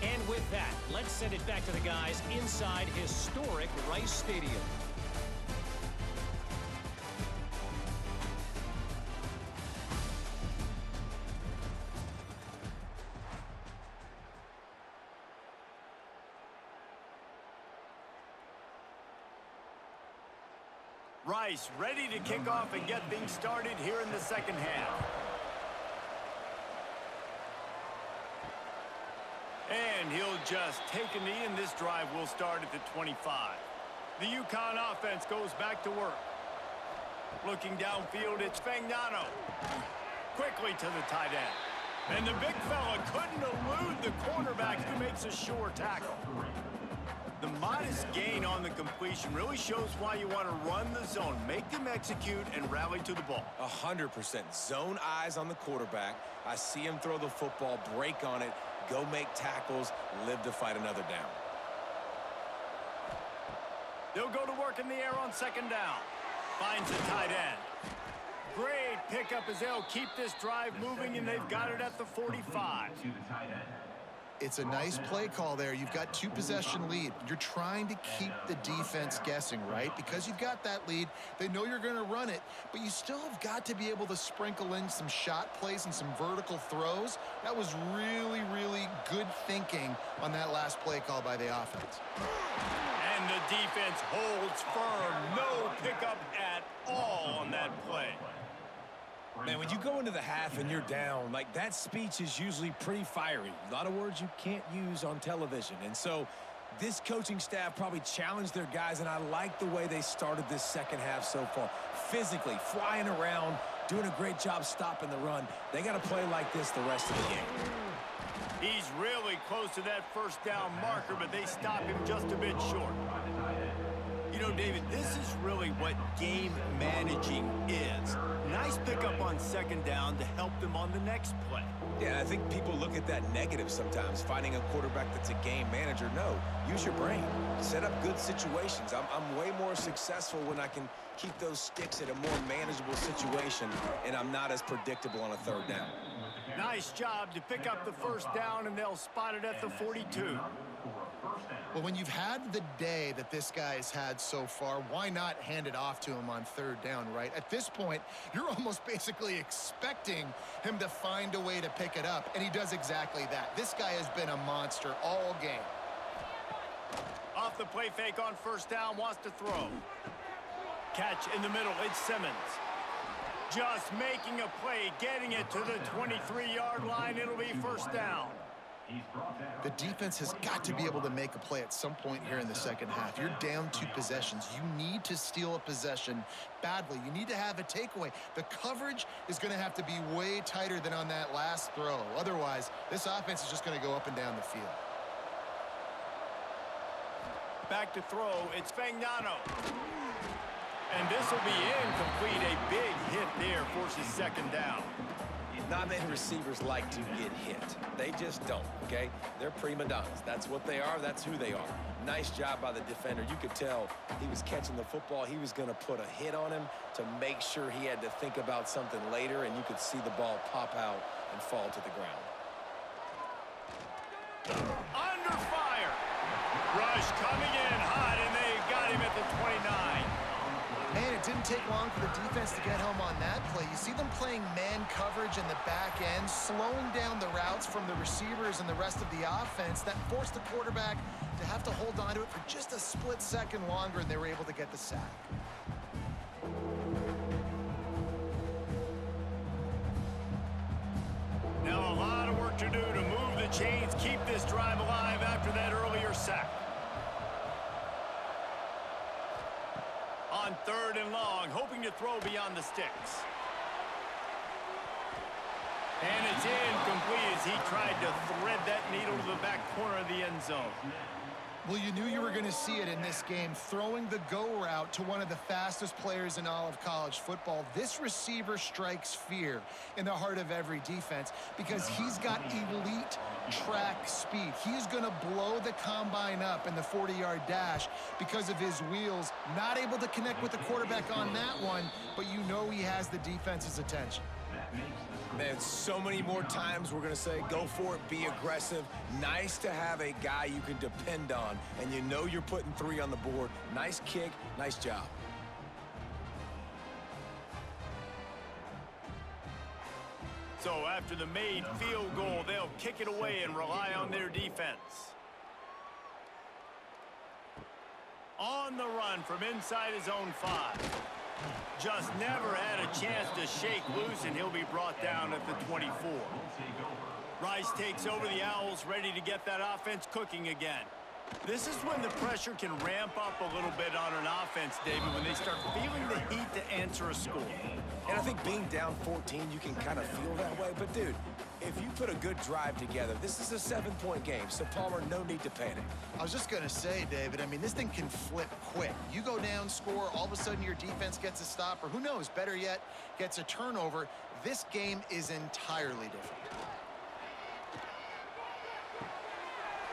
And with that, let's send it back to the guys inside historic Rice Stadium. Rice ready to kick off and get things started here in the second half. And he'll just take a knee, and this drive will start at the 25. The UConn offense goes back to work. Looking downfield, it's Fagnano. Quickly to the tight end. And the big fella couldn't elude the cornerback who makes a sure tackle. The modest gain on the completion really shows why you want to run the zone, make them execute, and rally to the ball. 100%. Zone eyes on the quarterback. I see him throw the football, break on it, go make tackles, live to fight another down. They'll go to work in the air on second down. Finds the tight end. Great pickup as they'll keep this drive moving, and they've got it at the 45. It's a nice play call there. You've got 2-possession lead. You're trying to keep the defense guessing, right? Because you've got that lead, they know you're going to run it, but you still have got to be able to sprinkle in some shot plays and some vertical throws. That was really, really good thinking on that last play call by the offense. And the defense holds firm. No pickup at all on that play. Man, when you go into the half and you're down, like, that speech is usually pretty fiery. A lot of words you can't use on television. And so this coaching staff probably challenged their guys, and I like the way they started this second half so far. Physically, flying around, doing a great job stopping the run. They got to play like this the rest of the game. He's really close to that first down marker, but they stop him just a bit short. You know, David, this is really what game managing is. Nice pickup on second down to help them on the next play. Yeah, I think people look at that negative sometimes, finding a quarterback that's a game manager. No, use your brain. Set up good situations. I'm way more successful when I can keep those sticks at a more manageable situation, and I'm not as predictable on a third down. Nice job to pick up the first down, and they'll spot it at the 42. Well, when you've had the day that this guy has had so far, why not hand it off to him on third down, right? At this point, you're almost basically expecting him to find a way to pick it up, and he does exactly that. This guy has been a monster all game. Off the play fake on first down, wants to throw. Catch in the middle, it's Simmons. Just making a play, getting it to the 23-yard line. It'll be first down. The defense has got to be able to make a play at some point here in the second half. You're down 2 possessions. You need to steal a possession badly. You need to have a takeaway. The coverage is going to have to be way tighter than on that last throw. Otherwise, this offense is just going to go up and down the field. Back to throw. It's Fagnano. And this will be incomplete. A big hit there forces second down. Not many receivers like to get hit. They just don't, okay? They're prima donnas. That's what they are. That's who they are. Nice job by the defender. You could tell he was catching the football. He was going to put a hit on him to make sure he had to think about something later, and you could see the ball pop out and fall to the ground. Under fire. Rush coming in hot, and they got him at the 29. Man, it didn't take long for the defense to get home on that play. You see them playing man coverage in the back end, slowing down the routes from the receivers and the rest of the offense. That forced the quarterback to have to hold on to it for just a split second longer, and they were able to get the sack. Now a lot of work to do to move the chains, keep this drive alive after that earlier sack. On third and long, hoping to throw beyond the sticks. And it's incomplete as he tried to thread that needle to the back corner of the end zone. Well, you knew you were going to see it in this game, throwing the go route to one of the fastest players in all of college football. This receiver strikes fear in the heart of every defense because he's got elite track speed. He's going to blow the combine up in the 40-yard dash because of his wheels. Not able to connect with the quarterback on that one, but you know he has the defense's attention. Man, so many more times we're going to say, go for it, be aggressive. Nice to have a guy you can depend on, and you know you're putting 3 on the board. Nice kick, nice job. So after the made field goal, they'll kick it away and rely on their defense. On the run from inside his own 5. Just never had a chance to shake loose, and he'll be brought down at the 24. Rice takes over the Owls, ready to get that offense cooking again. This is when the pressure can ramp up a little bit on an offense, David, when they start feeling the heat to answer a score. And I think being down 14, you can kind of feel that way. But, dude, if you put a good drive together, this is a 7-point game. So, Palmer, no need to panic. I was just going to say, David, I mean, this thing can flip quick. You go down, score, all of a sudden your defense gets a stop, or who knows, better yet, gets a turnover. This game is entirely different.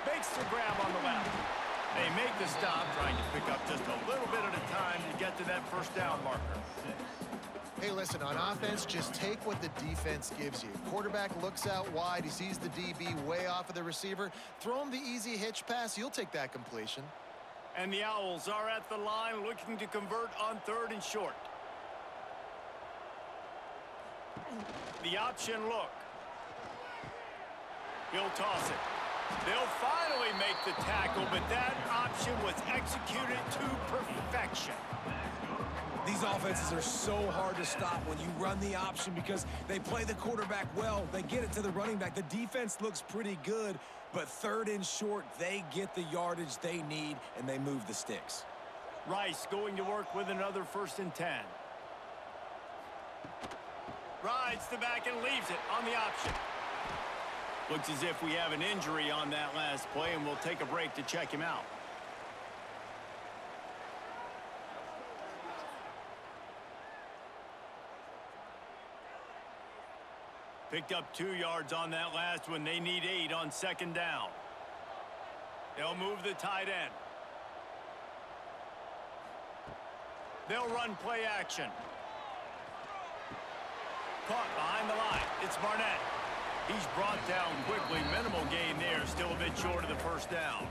Makes the grab on the left. They make the stop, trying to pick up just a little bit at a time to get to that first down marker. Hey, listen, on offense, just take what the defense gives you. Quarterback looks out wide. He sees the DB way off of the receiver. Throw him the easy hitch pass. You'll take that completion. And the Owls are at the line looking to convert on 3rd and short. The option look. He'll toss it. They'll finally make the tackle, but that option was executed to perfection. These offenses are so hard to stop when you run the option because they play the quarterback well. They get it to the running back. The defense looks pretty good, but 3rd and short, they get the yardage they need, and they move the sticks. Rice going to work with another 1st and 10. Rides the back and leaves it on the option. Looks as if we have an injury on that last play, and we'll take a break to check him out. Picked up 2 yards on that last one. They need 8 on 2nd down. They'll move the tight end. They'll run play action. Caught behind the line. It's Barnett. He's brought down quickly. Minimal gain there. Still a bit short of the 1st down.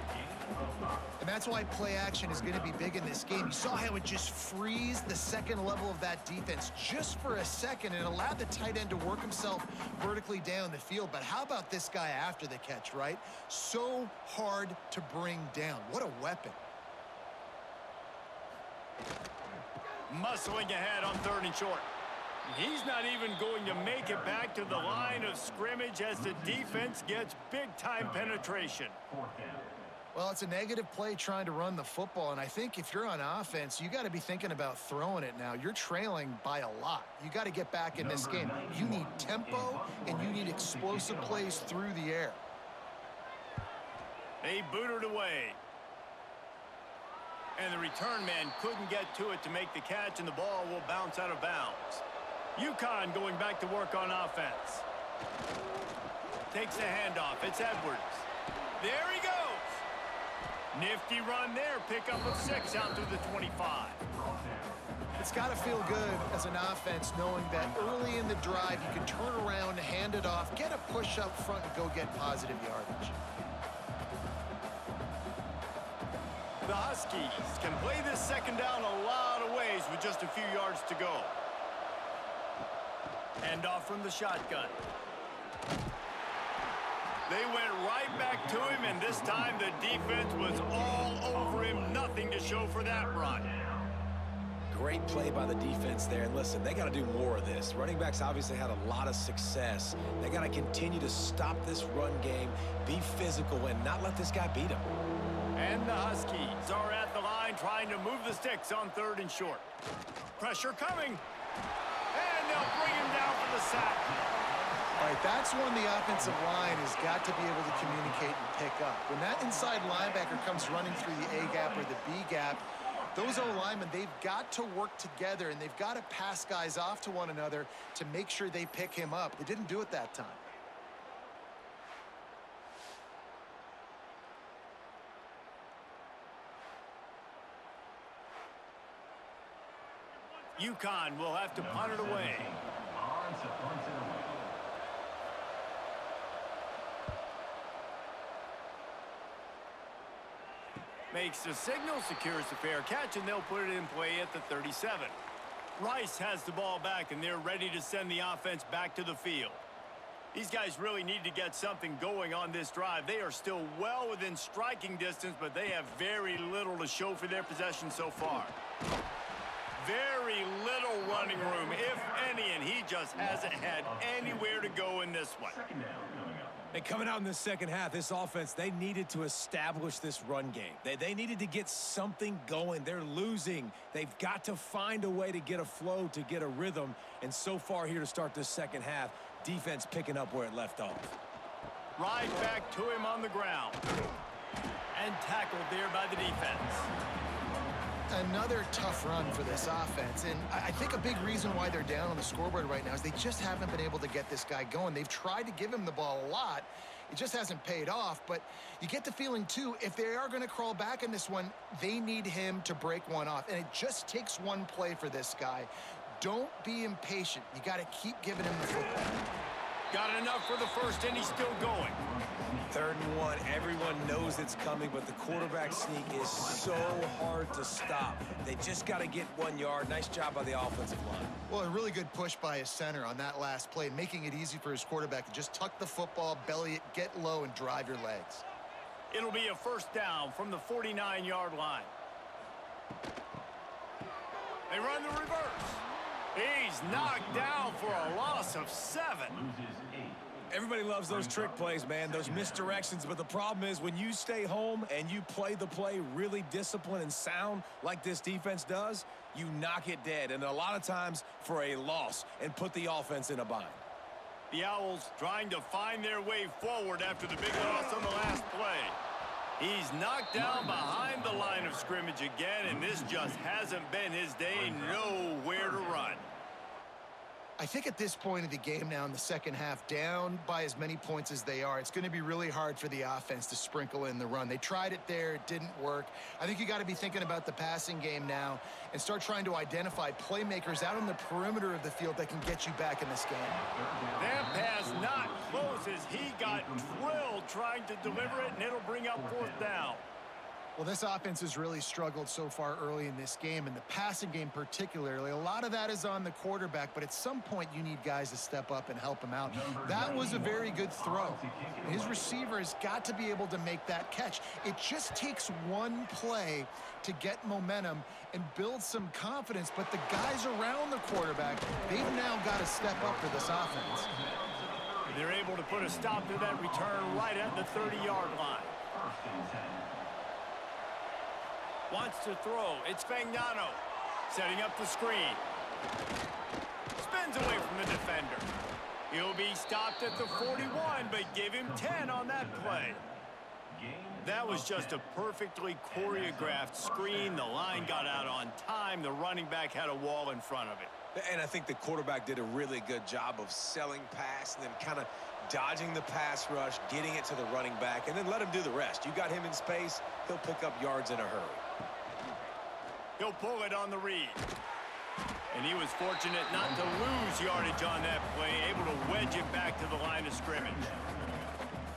And that's why play action is going to be big in this game. You saw how it just frees the 2nd level of that defense just for a second and allowed the tight end to work himself vertically down the field. But how about this guy after the catch, right? So hard to bring down. What a weapon. Muscling ahead on 3rd and short. He's not even going to make it back to the line of scrimmage as the defense gets big-time penetration. Well, it's a negative play trying to run the football, and I think if you're on offense, you got to be thinking about throwing it now. You're trailing by a lot. You got to get back in this game. You need tempo, and you need explosive plays through the air. They booted away. And the return man couldn't get to it to make the catch, and the ball will bounce out of bounds. UConn going back to work on offense. Takes the handoff. It's Edwards. There he goes. Nifty run there. Pickup of 6 out through the 25. It's got to feel good as an offense knowing that early in the drive you can turn around, hand it off, get a push up front, and go get positive yardage. The Huskies can play this 2nd down a lot of ways with just a few yards to go. Handoff from the shotgun. They went right back to him, and this time the defense was all over him. Nothing to show for that run. Great play by the defense there. And listen, they got to do more of this. Running backs obviously had a lot of success. They got to continue to stop this run game, be physical, and not let this guy beat them. And the Huskies are at the line trying to move the sticks on 3rd and short. Pressure coming. And they'll bring him down for the sack. All right, that's when the offensive line has got to be able to communicate and pick up. When that inside linebacker comes running through the A gap or the B gap, those O-linemen, they've got to work together, and they've got to pass guys off to one another to make sure they pick him up. They didn't do it that time. UConn will have to punt it away. Makes the signal, secures the fair catch, and they'll put it in play at the 37. Rice has the ball back, and they're ready to send the offense back to the field. These guys really need to get something going on this drive. They are still well within striking distance, but they have very little to show for their possession so far. Very little running room, if any, and he just hasn't had anywhere to go in this one. 2nd down coming up. And coming out in the second half, this offense, they needed to establish this run game. They needed to get something going. They're losing. They've got to find a way to get a flow, to get a rhythm. And so far here to start this second half, defense picking up where it left off. Right back to him on the ground. And tackled there by the defense. Another tough run for this offense, and I think a big reason why they're down on the scoreboard right now is they just haven't been able to get this guy going. They've tried to give him the ball a lot. It just hasn't paid off, but you get the feeling, too, if they are going to crawl back in this one, they need him to break one off, and it just takes one play for this guy. Don't be impatient. You got to keep giving him the football. Got enough for the first, and he's still going. 3rd and 1, everyone knows it's coming, but the quarterback sneak is so hard to stop. They just got to get 1 yard. Nice job by the offensive line. Well, a really good push by his center on that last play, making it easy for his quarterback to just tuck the football, belly it, get low, and drive your legs. It'll be a first down from the 49-yard line. They run the reverse. He's knocked down for a loss of 7. Everybody loves those trick plays, man, those misdirections, but the problem is when you stay home and you play the play really disciplined and sound like this defense does, you knock it dead, and a lot of times for a loss, and put the offense in a bind. The Owls trying to find their way forward after the big loss on the last play. He's knocked down behind the line of scrimmage again, and this just hasn't been his day. Nowhere to run. I think at this point of the game now in the second half, down by as many points as they are, it's going to be really hard for the offense to sprinkle in the run. They tried it there. It didn't work. I think you got to be thinking about the passing game now and start trying to identify playmakers out on the perimeter of the field that can get you back in this game. That pass not close as he got drilled trying to deliver it, and it'll bring up 4th down. Well, this offense has really struggled so far early in this game, and the passing game particularly. A lot of that is on the quarterback, but at some point you need guys to step up and help him out. That was a very good throw. His receiver has got to be able to make that catch. It just takes one play to get momentum and build some confidence, but the guys around the quarterback, they've now got to step up for this offense. They're able to put a stop to that return right at the 30-yard line. Wants to throw. It's Fagnano setting up the screen. Spins away from the defender. He'll be stopped at the 41, but give him 10 on that play. That was just a perfectly choreographed screen. The line got out on time. The running back had a wall in front of it. And I think the quarterback did a really good job of selling pass and then kind of dodging the pass rush, getting it to the running back, and then let him do the rest. You got him in space, he'll pick up yards in a hurry. He'll pull it on the read. And he was fortunate not to lose yardage on that play, able to wedge it back to the line of scrimmage.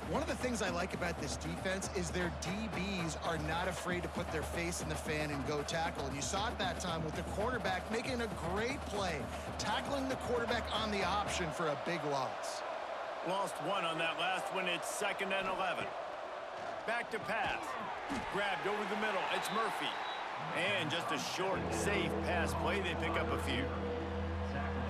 One of the things I like about this defense is their DBs are not afraid to put their face in the fan and go tackle. And you saw it that time with the quarterback making a great play, tackling the quarterback on the option for a big loss. Lost 1 on that last one. It's 2nd and 11. Back to pass. Grabbed over the middle. It's Murphy. And just a short, safe pass play. They pick up a few.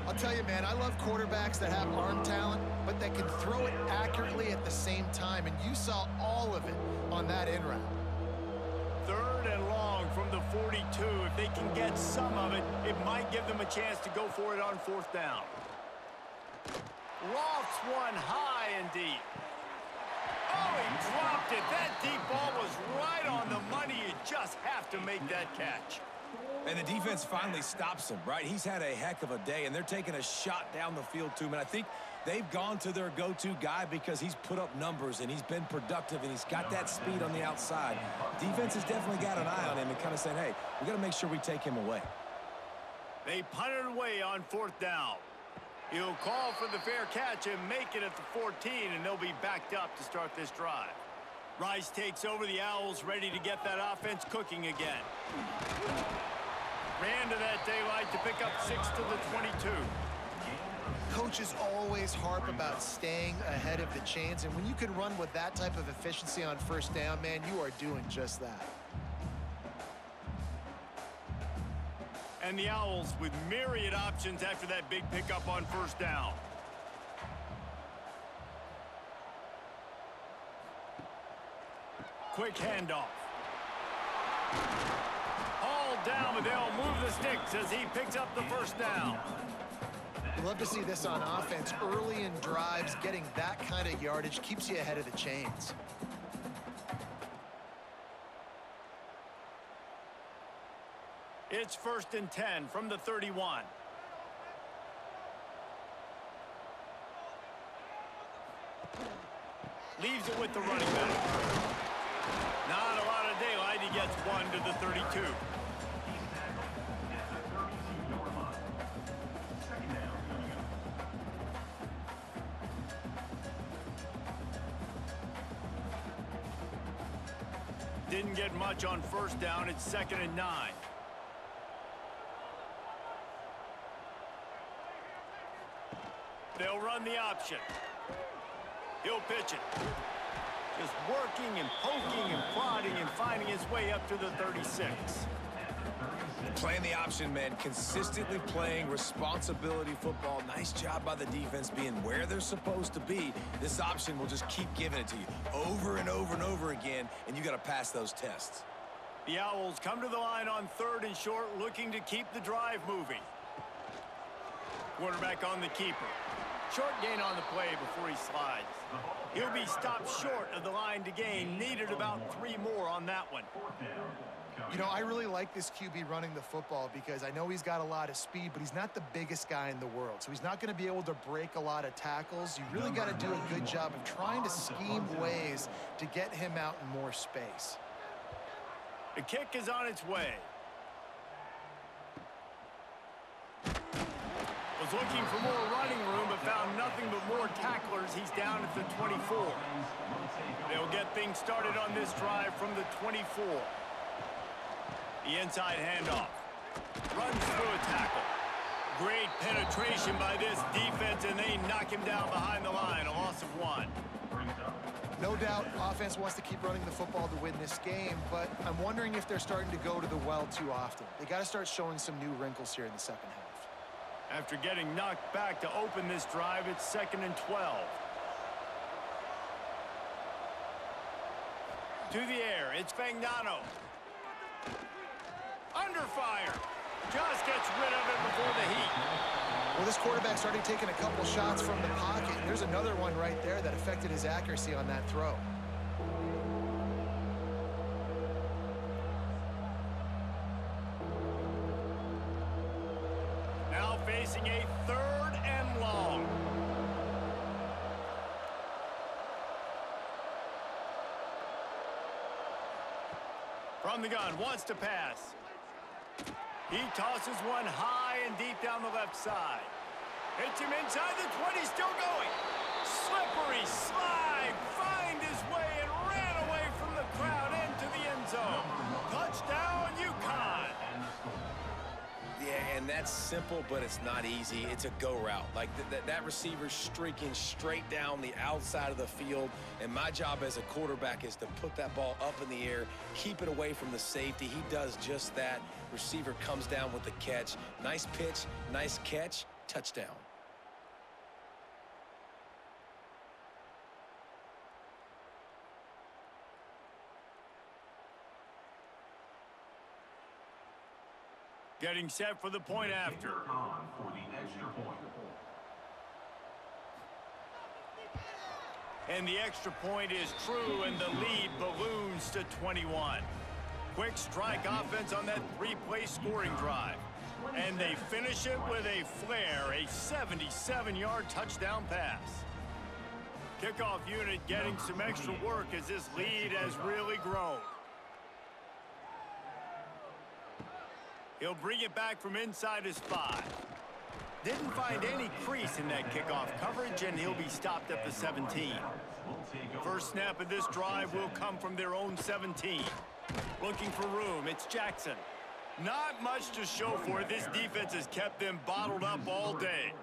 I'll tell you, man, I love quarterbacks that have arm talent, but that can throw it accurately at the same time. And you saw all of it on that in route. 3rd and long from the 42. If they can get some of it, it might give them a chance to go for it on 4th down. Lofts one high and deep. Oh, he dropped it. That deep ball was right on the money. You just have to make that catch. And the defense finally stops him, right? He's had a heck of a day, and they're taking a shot down the field to him. And I think they've gone to their go-to guy because he's put up numbers, and he's been productive, and he's got that speed on the outside. Defense has definitely got an eye on him and kind of saying, hey, we got to make sure we take him away. They punt it away on 4th down. He'll call for the fair catch and make it at the 14, and they'll be backed up to start this drive. Rice takes over. The Owls ready to get that offense cooking again. Ran to that daylight to pick up 6 to the 22. Coaches always harp about staying ahead of the chains, and when you can run with that type of efficiency on 1st down, man, you are doing just that. And the Owls with myriad options after that big pickup on 1st down. Quick handoff. All down, but they'll move the sticks as he picks up the first down. You love to see this on offense. Early in drives, getting that kind of yardage keeps you ahead of the chains. It's 1st and 10 from the 31. Leaves it with the running back. Not a lot of daylight. He gets one to the 32. Didn't get much on first down. It's 2nd and 9. They'll run the option. He'll pitch it. Just working and poking and prodding and finding his way up to the 36. Playing the option, man. Consistently playing responsibility football. Nice job by the defense being where they're supposed to be. This option will just keep giving it to you over and over and over again, and you got to pass those tests. The Owls come to the line on 3rd and short, looking to keep the drive moving. Quarterback on the keeper. Short gain on the play before he slides. He'll be stopped short of the line to gain. Needed about 3 more on that one. You know, I really like this QB running the football because I know he's got a lot of speed, but he's not the biggest guy in the world. So he's not going to be able to break a lot of tackles. You really got to do a good job of trying to scheme ways to get him out in more space. The kick is on its way. Was looking for more running room, but found nothing but more tacklers. He's down at the 24. They'll get things started on this drive from the 24. The inside handoff. Runs through a tackle. Great penetration by this defense, and they knock him down behind the line. A loss of 1. No doubt, offense wants to keep running the football to win this game, but I'm wondering if they're starting to go to the well too often. They got to start showing some new wrinkles here in the second half. After getting knocked back to open this drive, it's 2nd and 12. To the air, it's Fagnano. Under fire. Just gets rid of it before the heat. Well, this quarterback's already taken a couple shots from the pocket. There's another one right there that affected his accuracy on that throw. Now facing a 3rd and long. From the gun, wants to pass. He tosses one high and deep down the left side. Hits him inside the 20, still going. Slippery slide, find his way and ran away from the crowd into the end zone. Touchdown, UConn. Yeah, and that's simple, but it's not easy. It's a go route. Like that receiver's streaking straight down the outside of the field, and my job as a quarterback is to put that ball up in the air, keep it away from the safety. He does just that. Receiver comes down with the catch. Nice pitch, nice catch, touchdown. Getting set for the point after. On for the extra point. And the extra point is true, and the lead balloons to 21. Quick strike offense on that 3-play scoring drive. And they finish it with a flare, a 77-yard touchdown pass. Kickoff unit getting some extra work as this lead has really grown. He'll bring it back from inside his 5. Didn't find any crease in that kickoff coverage, and he'll be stopped at the 17. First snap of this drive will come from their own 17. Looking for room, it's Jackson. Not much to show for it. This defense has kept them bottled up all day.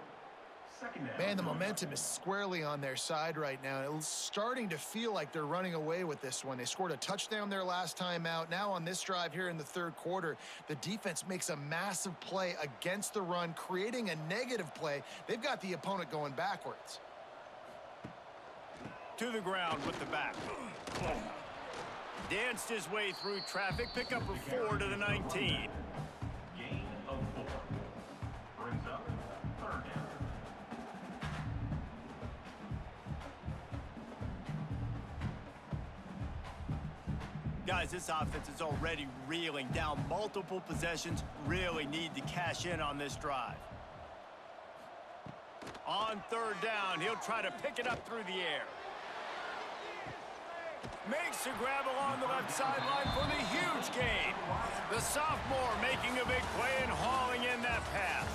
Man, the momentum is squarely on their side right now. It's starting to feel like they're running away with this one. They scored a touchdown their last time out. Now on this drive here in the 3rd quarter, the defense makes a massive play against the run, creating a negative play. They've got the opponent going backwards. To the ground with the back. Danced his way through traffic. Pick up a 4 to the 19. Gain of 4. Brings up third down. Guys, this offense is already reeling down multiple possessions. Really need to cash in on this drive. On third down, he'll try to pick it up through the air. Makes a grab along the left sideline for the huge gain. The sophomore making a big play and hauling in that pass.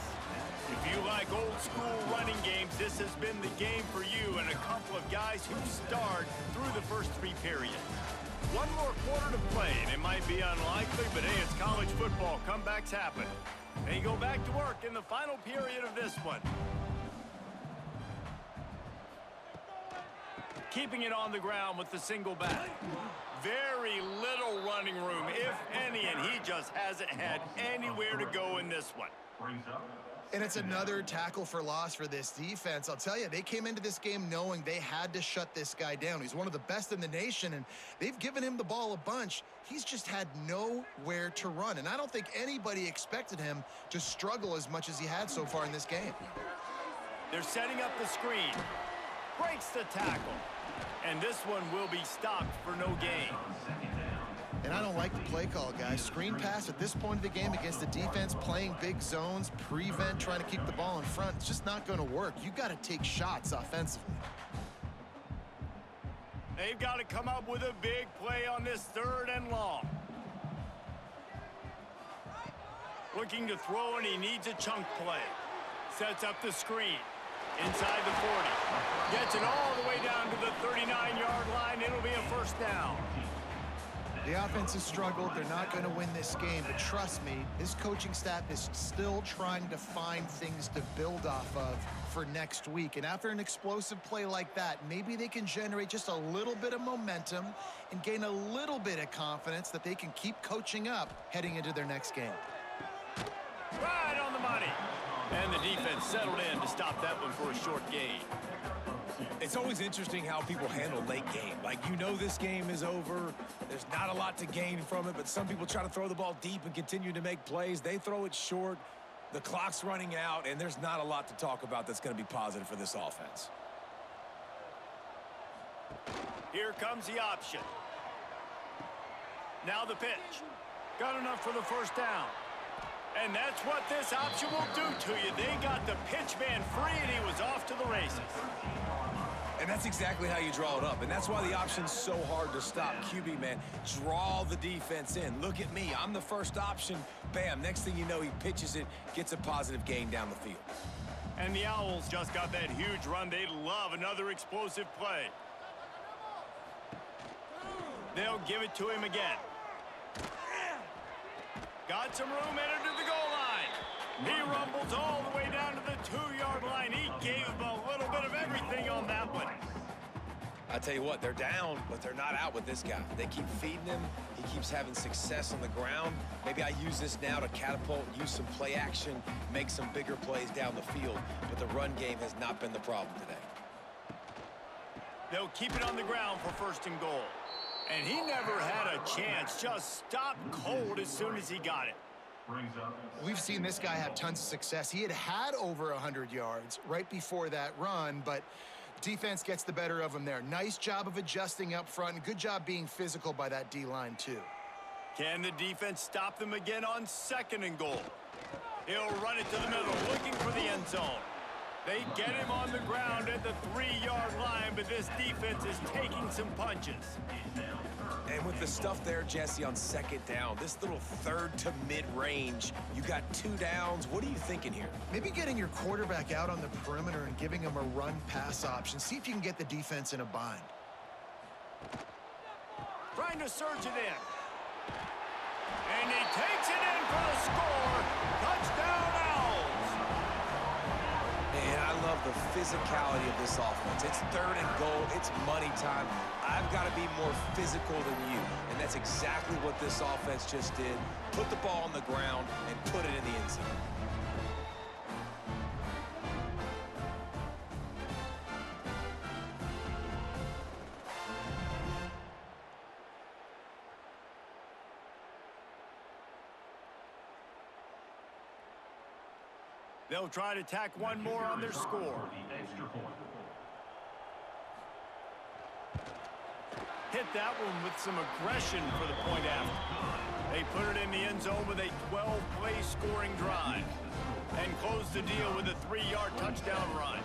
If you like old school running games, this has been the game for you and a couple of guys who starred through the first 3 periods. One more quarter to play, and it might be unlikely, but hey, it's college football. Comebacks happen. They go back to work in the final period of this one. Keeping it on the ground with the single back. Very little running room, if any, and he just hasn't had anywhere to go in this one. Brings up. And it's another tackle for loss for this defense. I'll tell you, they came into this game knowing they had to shut this guy down. He's one of the best in the nation, and they've given him the ball a bunch. He's just had nowhere to run, and I don't think anybody expected him to struggle as much as he had so far in this game. They're setting up the screen. Breaks the tackle. And this one will be stopped for no gain. And I don't like the play call, guys. Screen pass at this point of the game against the defense, playing big zones, prevent, trying to keep the ball in front. It's just not going to work. You've got to take shots offensively. They've got to come up with a big play on this 3rd and long. Looking to throw, and he needs a chunk play. Sets up the screen. Inside the 40. Gets it all the way down to the 39-yard line. It'll be a first down. The offense has struggled. They're not going to win this game, but trust me, this coaching staff is still trying to find things to build off of for next week. And after an explosive play like that, maybe they can generate just a little bit of momentum and gain a little bit of confidence that they can keep coaching up heading into their next game. Right on the money. And the defense settled in to stop that one for a short gain. It's always interesting how people handle late game. Like, you know this game is over. There's not a lot to gain from it, but some people try to throw the ball deep and continue to make plays. They throw it short. The clock's running out, and there's not a lot to talk about that's going to be positive for this offense. Here comes the option. Now the pitch. Got enough for the first down. And that's what this option will do to you. They got the pitch man free, and he was off to the races. And that's exactly how you draw it up. And that's why the option's so hard to stop. QB, man, draw the defense in. Look at me. I'm the first option. Bam. Next thing you know, he pitches it, gets a positive gain down the field. And the Owls just got that huge run. They love another explosive play. They'll give it to him again. Got some room, entered to the goal line. He rumbles all the way down to the 2-yard line. He gave a little bit of everything on that one. I tell you what, they're down, but they're not out with this guy. They keep feeding him. He keeps having success on the ground. Maybe I use this now to catapult, use some play action, make some bigger plays down the field. But the run game has not been the problem today. They'll keep it on the ground for 1st and goal. And he never had a chance. Just stopped cold as soon as he got it. We've seen this guy have tons of success. He had over 100 yards right before that run, but defense gets the better of him there. Nice job of adjusting up front, and good job being physical by that D-line too. Can the defense stop them again on 2nd and goal? He'll run it to the middle, looking for the end zone. They get him on the ground at the 3-yard line, but this defense is taking some punches. And with the stuff there, Jesse, on 2nd down, this little 3rd to mid-range, you got 2 downs. What are you thinking here? Maybe getting your quarterback out on the perimeter and giving him a run-pass option. See if you can get the defense in a bind. Trying to surge it in. And he takes it in for the score. Touchdown, Owls. Man, I love the physicality of this offense. It's 3rd and goal. It's money time. I've got to be more physical than you. And that's exactly what this offense just did. Put the ball on the ground and put it in the end zone. They'll try to tack one more on their score. The extra point. Hit that one with some aggression for the point after. They put it in the end zone with a 12-play scoring drive and close the deal with a 3-yard touchdown run.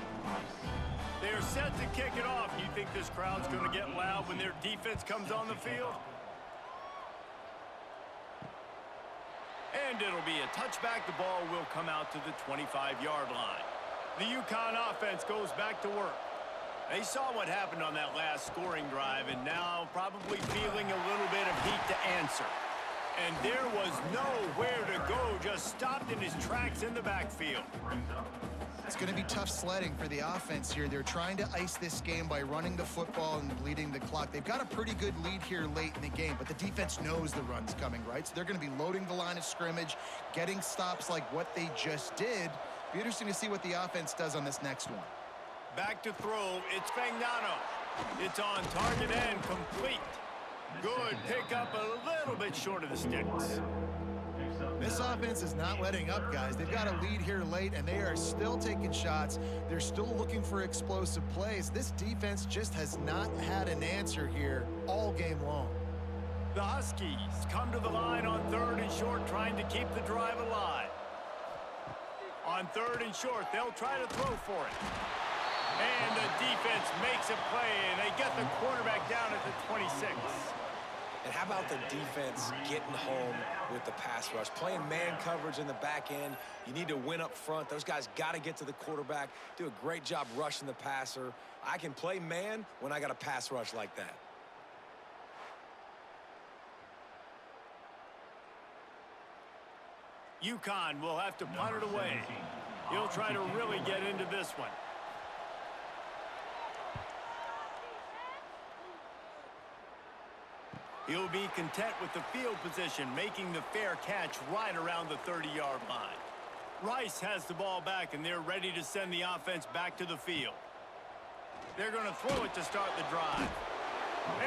They're set to kick it off. You think this crowd's going to get loud when their defense comes on the field? And it'll be a touchback. The ball will come out to the 25-yard line. The UConn offense goes back to work. They saw what happened on that last scoring drive and now probably feeling a little bit of heat to answer. And there was nowhere to go, just stopped in his tracks in the backfield. It's going to be tough sledding for the offense here. They're trying to ice this game by running the football and bleeding the clock. They've got a pretty good lead here late in the game, but the defense knows the run's coming, right? So they're going to be loading the line of scrimmage, getting stops like what they just did. Be interesting to see what the offense does on this next one. Back to throw, it's Fagnano. It's on target and complete. Good pickup, a little bit short of the sticks. This offense is not letting up, guys. They've got a lead here late, and they are still taking shots. They're still looking for explosive plays. This defense just has not had an answer here all game long. The Huskies come to the line on 3rd and short, trying to keep the drive alive. On 3rd and short, they'll try to throw for it. And the defense makes a play, and they get the quarterback down at the 26. And how about the defense getting home with the pass rush? Playing man coverage in the back end. You need to win up front. Those guys got to get to the quarterback, do a great job rushing the passer. I can play man when I got a pass rush like that. UConn will have to punt it away. He'll try to really get into this one. He'll be content with the field position, making the fair catch right around the 30-yard line. Rice has the ball back, and they're ready to send the offense back to the field. They're going to throw it to start the drive.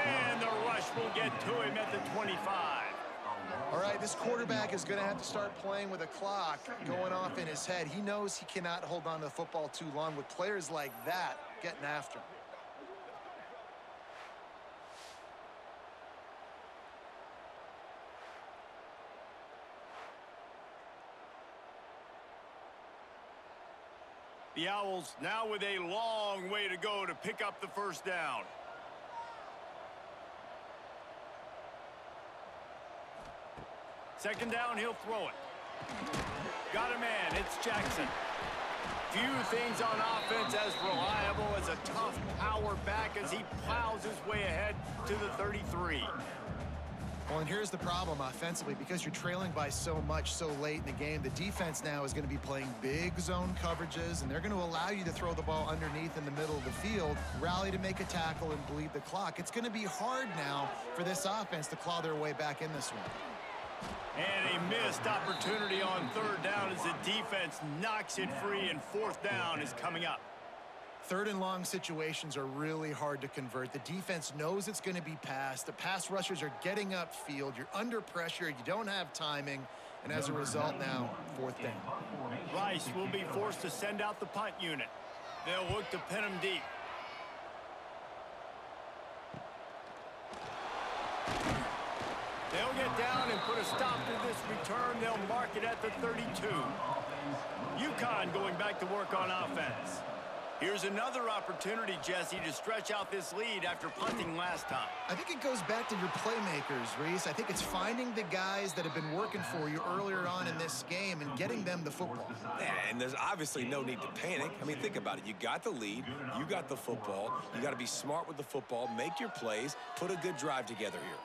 And the rush will get to him at the 25. All right, this quarterback is going to have to start playing with a clock going off in his head. He knows he cannot hold on to the football too long with players like that getting after him. The Owls now with a long way to go to pick up the first down. Second down, he'll throw it. Got a man, it's Jackson. Few things on offense as reliable as a tough power back as he plows his way ahead to the 33. Well, and here's the problem offensively. Because you're trailing by so much so late in the game, the defense now is going to be playing big zone coverages, and they're going to allow you to throw the ball underneath in the middle of the field, rally to make a tackle, and bleed the clock. It's going to be hard now for this offense to claw their way back in this one. And a missed opportunity on 3rd down as the defense knocks it free, and 4th down is coming up. 3rd and long situations are really hard to convert. The defense knows it's going to be passed. The pass rushers are getting upfield. You're under pressure. You don't have timing. And as a result now, 4th down. Rice will be forced to send out the punt unit. They'll look to pin him deep. They'll get down and put a stop to this return. They'll mark it at the 32. UConn going back to work on offense. Here's another opportunity, Jesse, to stretch out this lead after punting last time. I think it goes back to your playmakers, Reese. I think it's finding the guys that have been working for you earlier on in this game and getting them the football. Yeah, and there's obviously no need to panic. I mean, think about it. You got the lead. You got the football. You got to be smart with the football, make your plays, put a good drive together here.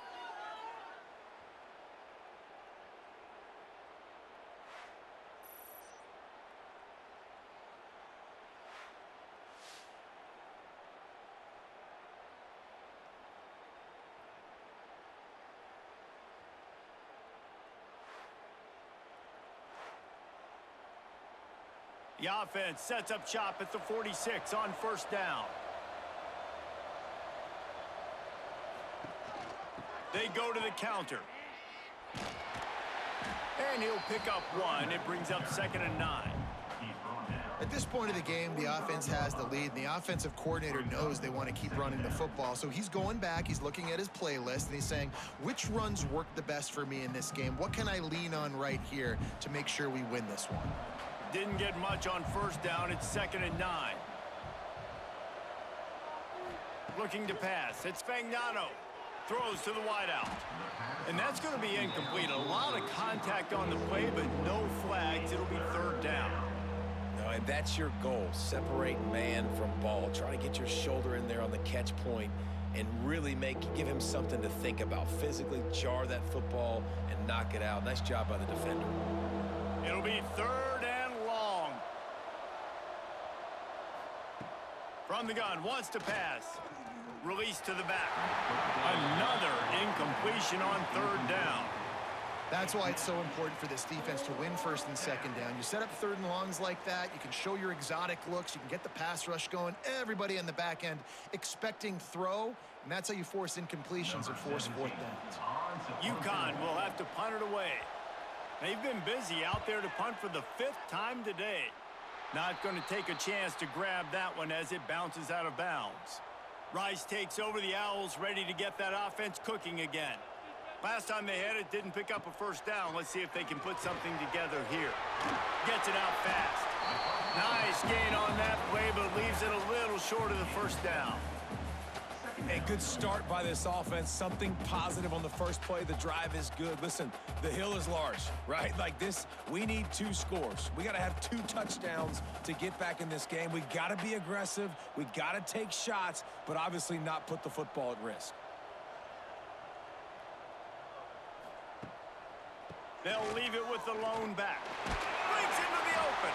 The offense sets up shop at the 46 on 1st down. They go to the counter. And he'll pick up one. It brings up 2nd and 9. At this point of the game, the offense has the lead, and the offensive coordinator knows they want to keep running the football. So he's going back, he's looking at his playlist, and he's saying, which runs work the best for me in this game? What can I lean on right here to make sure we win this one? Didn't get much on first down. It's 2nd and 9. Looking to pass. It's Fagnano. Throws to the wideout. And that's going to be incomplete. A lot of contact on the play, but no flags. It'll be 3rd down. No, and that's your goal. Separate man from ball. Try to get your shoulder in there on the catch point and really give him something to think about. Physically jar that football and knock it out. Nice job by the defender. It'll be 3rd and long. From the gun, wants to pass. Release to the back. Another incompletion on 3rd down. That's why it's so important for this defense to win 1st and 2nd down. You set up 3rd and longs like that. You can show your exotic looks. You can get the pass rush going. Everybody on the back end expecting throw, and that's how you force incompletions and force 4th downs. UConn will have to punt it away. They've been busy out there to punt for the 5th time today. Not going to take a chance to grab that one as it bounces out of bounds. Rice takes over. The Owls ready to get that offense cooking again. Last time they had it, didn't pick up a 1st down. Let's see if they can put something together here. Gets it out fast. Nice gain on that play, but leaves it a little short of the 1st down. A good start by this offense. Something positive on the first play. The drive is good. Listen, the hill is large, right? Like this, we need 2 scores. We got to have 2 touchdowns to get back in this game. We got to be aggressive. We got to take shots, but obviously not put the football at risk. They'll leave it with the lone back. Breaks into the open.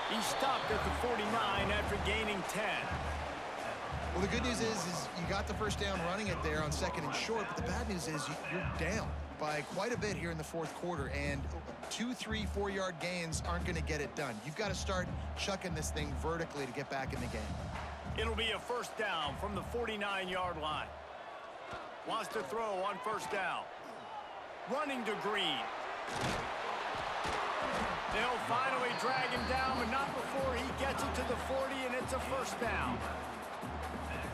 He stopped at the 49 after gaining 10. Well, the good news is you got the 1st down running it there on 2nd and short, but the bad news is you're down by quite a bit here in the 4th quarter, and 2, 3, 4-yard gains aren't going to get it done. You've got to start chucking this thing vertically to get back in the game. It'll be a 1st down from the 49-yard line. Wants to throw on 1st down. Running to Green. They'll finally drag him down, but not before he gets it to the 40, and it's a 1st down.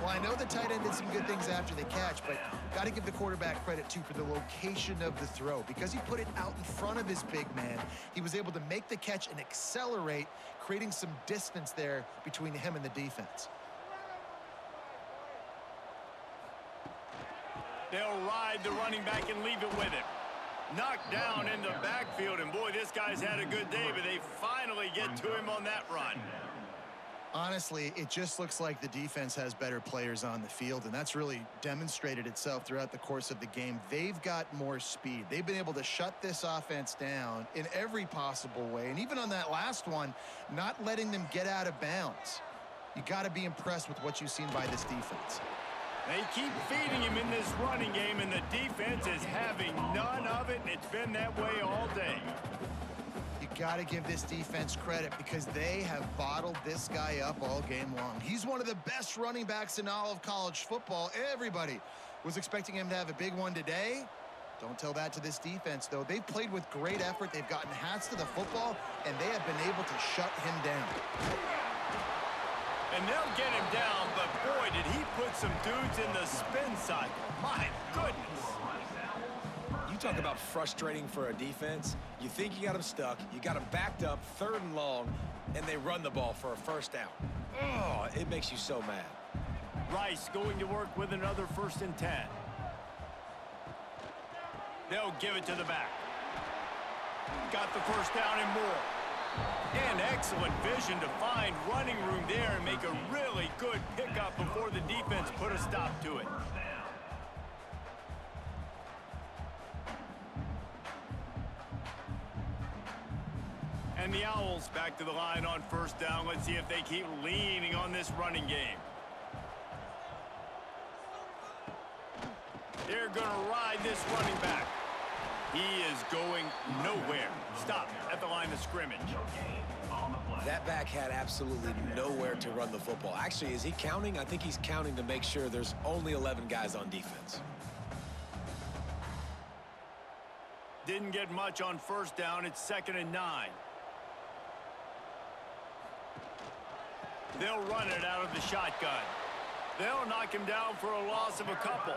Well, I know the tight end did some good things after the catch, but got to give the quarterback credit, too, for the location of the throw. Because he put it out in front of his big man, he was able to make the catch and accelerate, creating some distance there between him and the defense. They'll ride the running back and leave it with him. Knocked down in the backfield, and boy, this guy's had a good day, but they finally get to him on that run. Honestly, it just looks like the defense has better players on the field, and that's really demonstrated itself throughout the course of the game. They've got more speed. They've been able to shut this offense down in every possible way, and even on that last one, not letting them get out of bounds. You got to be impressed with what you've seen by this defense. They keep feeding him in this running game, and the defense is having none of it, and it's been that way all day. Got to give this defense credit because they have bottled this guy up all game long. He's one of the best running backs in all of college football. Everybody was expecting him to have a big one today. Don't tell that to this defense, though. They've played with great effort. They've gotten hats to the football, and they have been able to shut him down. And they'll get him down, but boy, did he put some dudes in the spin cycle. My goodness. You talk about frustrating for a defense. You think you got them stuck, you got them backed up, 3rd and long, and they run the ball for a 1st down. Oh, it makes you so mad. Rice going to work with another 1st and 10. They'll give it to the back. Got the 1st down and more. And excellent vision to find running room there and make a really good pickup before the defense put a stop to it. And the Owls back to the line on 1st down. Let's see if they keep leaning on this running game. They're going to ride this running back. He is going nowhere. Stop at the line of scrimmage. That back had absolutely nowhere to run the football. Actually, is he counting? I think he's counting to make sure there's only 11 guys on defense. Didn't get much on 1st down. It's 2nd and 9. They'll run it out of the shotgun. They'll knock him down for a loss of a couple.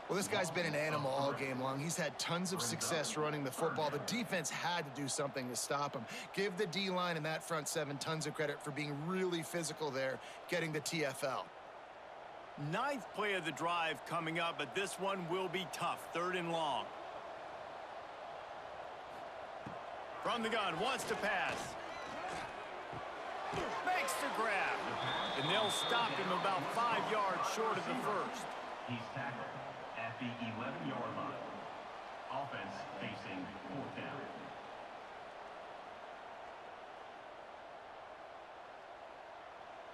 Well, this guy's been an animal all game long. He's had tons of success running the football. The defense had to do something to stop him. Give the D-line and that front seven tons of credit for being really physical there, getting the TFL. Ninth play of the drive coming up, but this one will be tough. 3rd and long. From the gun, wants to pass. Makes the grab. And they'll stop him about 5 yards short of the first. He's tackled at the 11-yard line. Offense facing 4th down.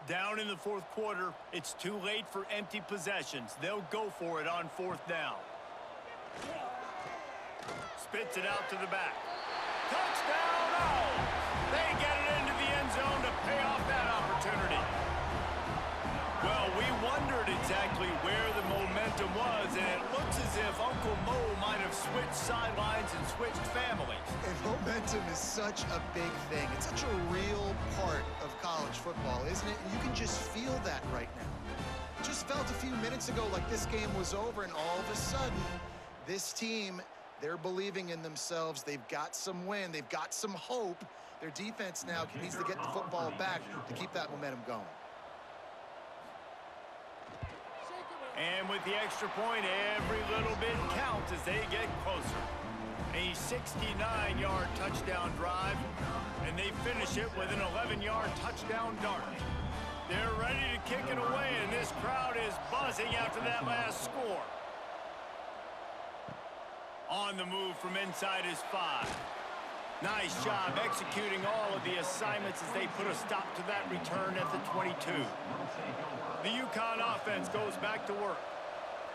Down in the 4th quarter, it's too late for empty possessions. They'll go for it on 4th down. Spits it out to the back. Touchdown! Oh! They get it into the end zone to pay off that opportunity. Well, we wondered exactly where the momentum was, and it looks as if Uncle Mo might have switched sidelines and switched families. And momentum is such a big thing. It's such a real part of college football, isn't it? And you can just feel that right now. It just felt a few minutes ago like this game was over, and all of a sudden, this team, they're believing in themselves. They've got some wind. They've got some hope. Their defense now needs to get the football back to keep that momentum going. And with the extra point, every little bit counts as they get closer. A 69-yard touchdown drive, and they finish it with an 11-yard touchdown dart. They're ready to kick it away, and this crowd is buzzing after that last score. On the move from inside his 5. Nice job executing all of the assignments as they put a stop to that return at the 22. The UConn offense goes back to work.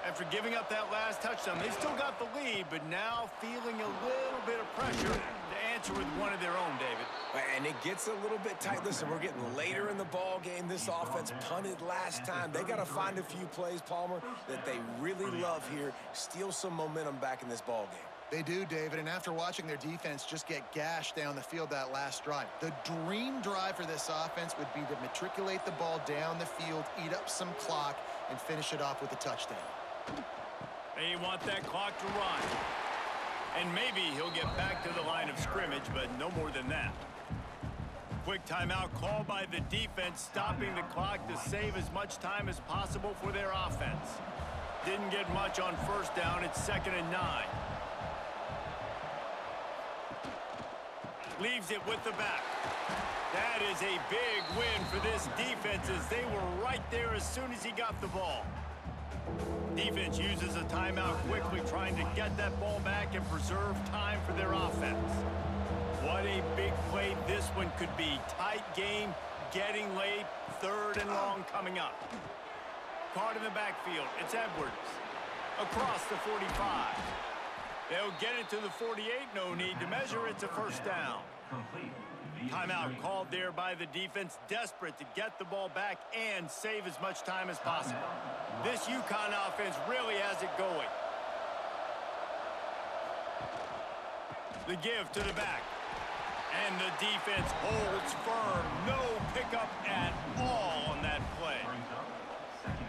After giving up that last touchdown, they've still got the lead, but now feeling a little bit of pressure to answer with one of their own, David. And it gets a little bit tight. Listen, we're getting later in the ball game. This offense punted last time. They got to find a few plays, Palmer, that they really love here. Steal some momentum back in this ball game. They do, David, and after watching their defense just get gashed down the field that last drive, the dream drive for this offense would be to matriculate the ball down the field, eat up some clock, and finish it off with a touchdown. They want that clock to run. And maybe he'll get back to the line of scrimmage, but no more than that. Quick timeout called by the defense, stopping the clock to save as much time as possible for their offense. Didn't get much on 1st down. It's 2nd and 9. Leaves it with the back. That is a big win for this defense as they were right there as soon as he got the ball. Defense uses a timeout quickly, trying to get that ball back and preserve time for their offense. What a big play this one could be. Tight game, getting late, 3rd and long coming up. Caught in the backfield. It's Edwards. Across the 45. They'll get it to the 48. No need to measure. It's a 1st down. Timeout called there by the defense, desperate to get the ball back and save as much time as possible. This UConn offense really has it going. The give to the back. And the defense holds firm. No pickup at all on that play.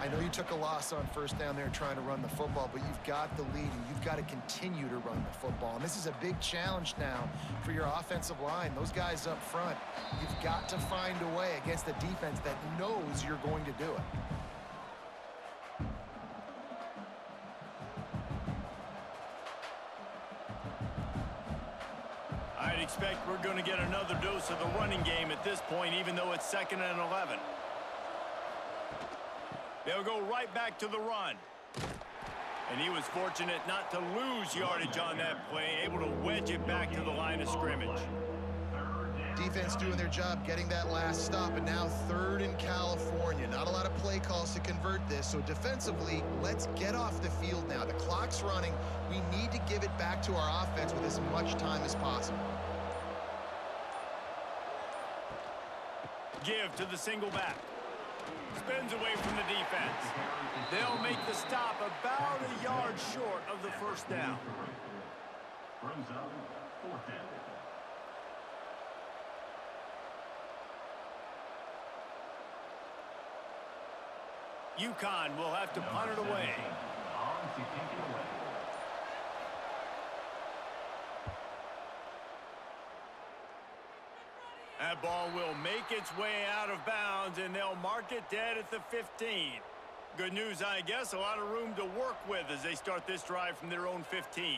I know you took a loss on 1st down there trying to run the football, but you've got the lead, and you've got to continue to run the football. And this is a big challenge now for your offensive line. Those guys up front, you've got to find a way against a defense that knows you're going to do it. I'd expect we're going to get another dose of the running game at this point, even though it's 2nd and 11. They'll go right back to the run. And he was fortunate not to lose yardage on that play, able to wedge it back to the line of scrimmage. Defense doing their job, getting that last stop, and now 3rd in California. Not a lot of play calls to convert this, so defensively, let's get off the field now. The clock's running. We need to give it back to our offense with as much time as possible. Give to the single back. Spins away from the defense. They'll make the stop about a yard short of the 1st down. Brings up 4th down. UConn will have to punt it away. On to kick it away. That ball will make its way out of bounds, and they'll mark it dead at the 15. Good news, I guess. A lot of room to work with as they start this drive from their own 15.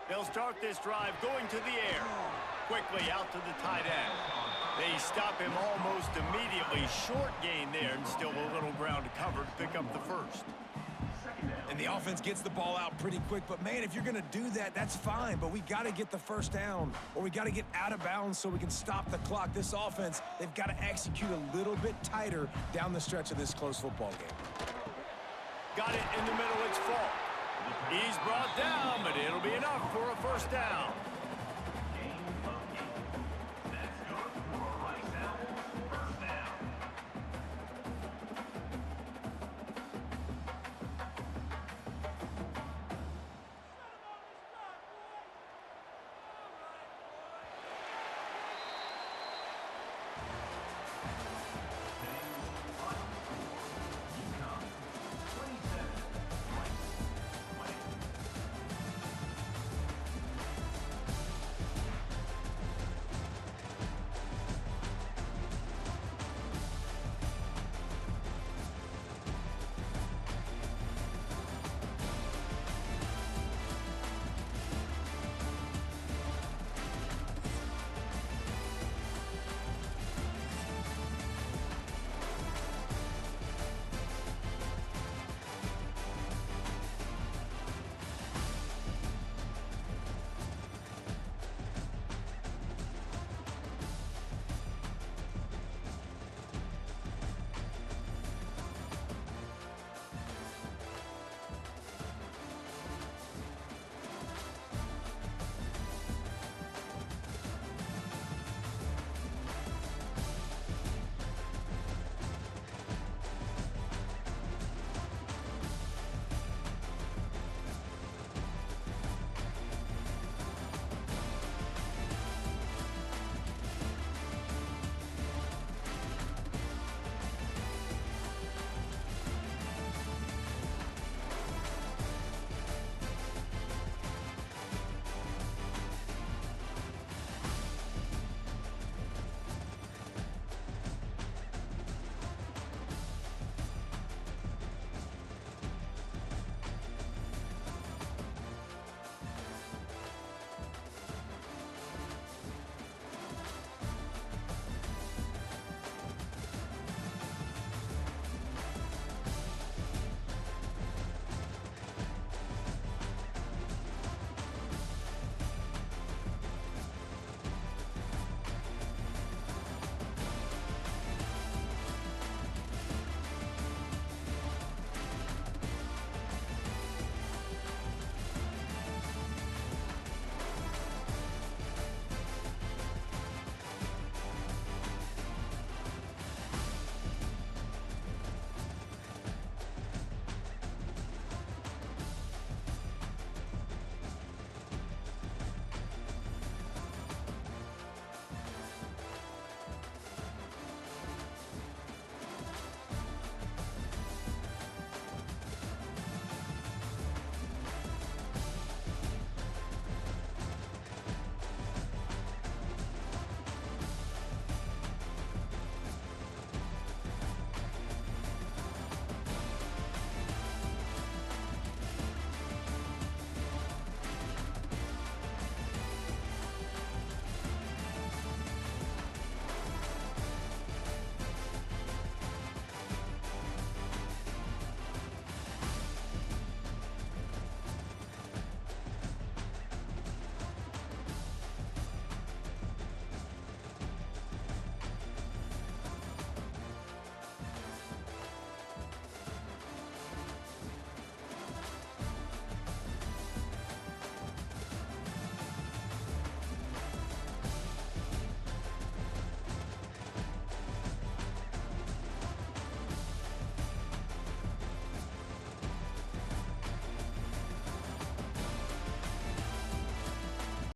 They'll start this drive going to the air. Quickly out to the tight end. They stop him almost immediately. Short gain there, and still a little ground to cover to pick up the first. And the offense gets the ball out pretty quick. But, man, if you're going to do that, that's fine. But we got to get the first down, or we got to get out of bounds so we can stop the clock. This offense, they've got to execute a little bit tighter down the stretch of this close football game. Got it in the middle. It's Falk. He's brought down, but it'll be enough for a first down.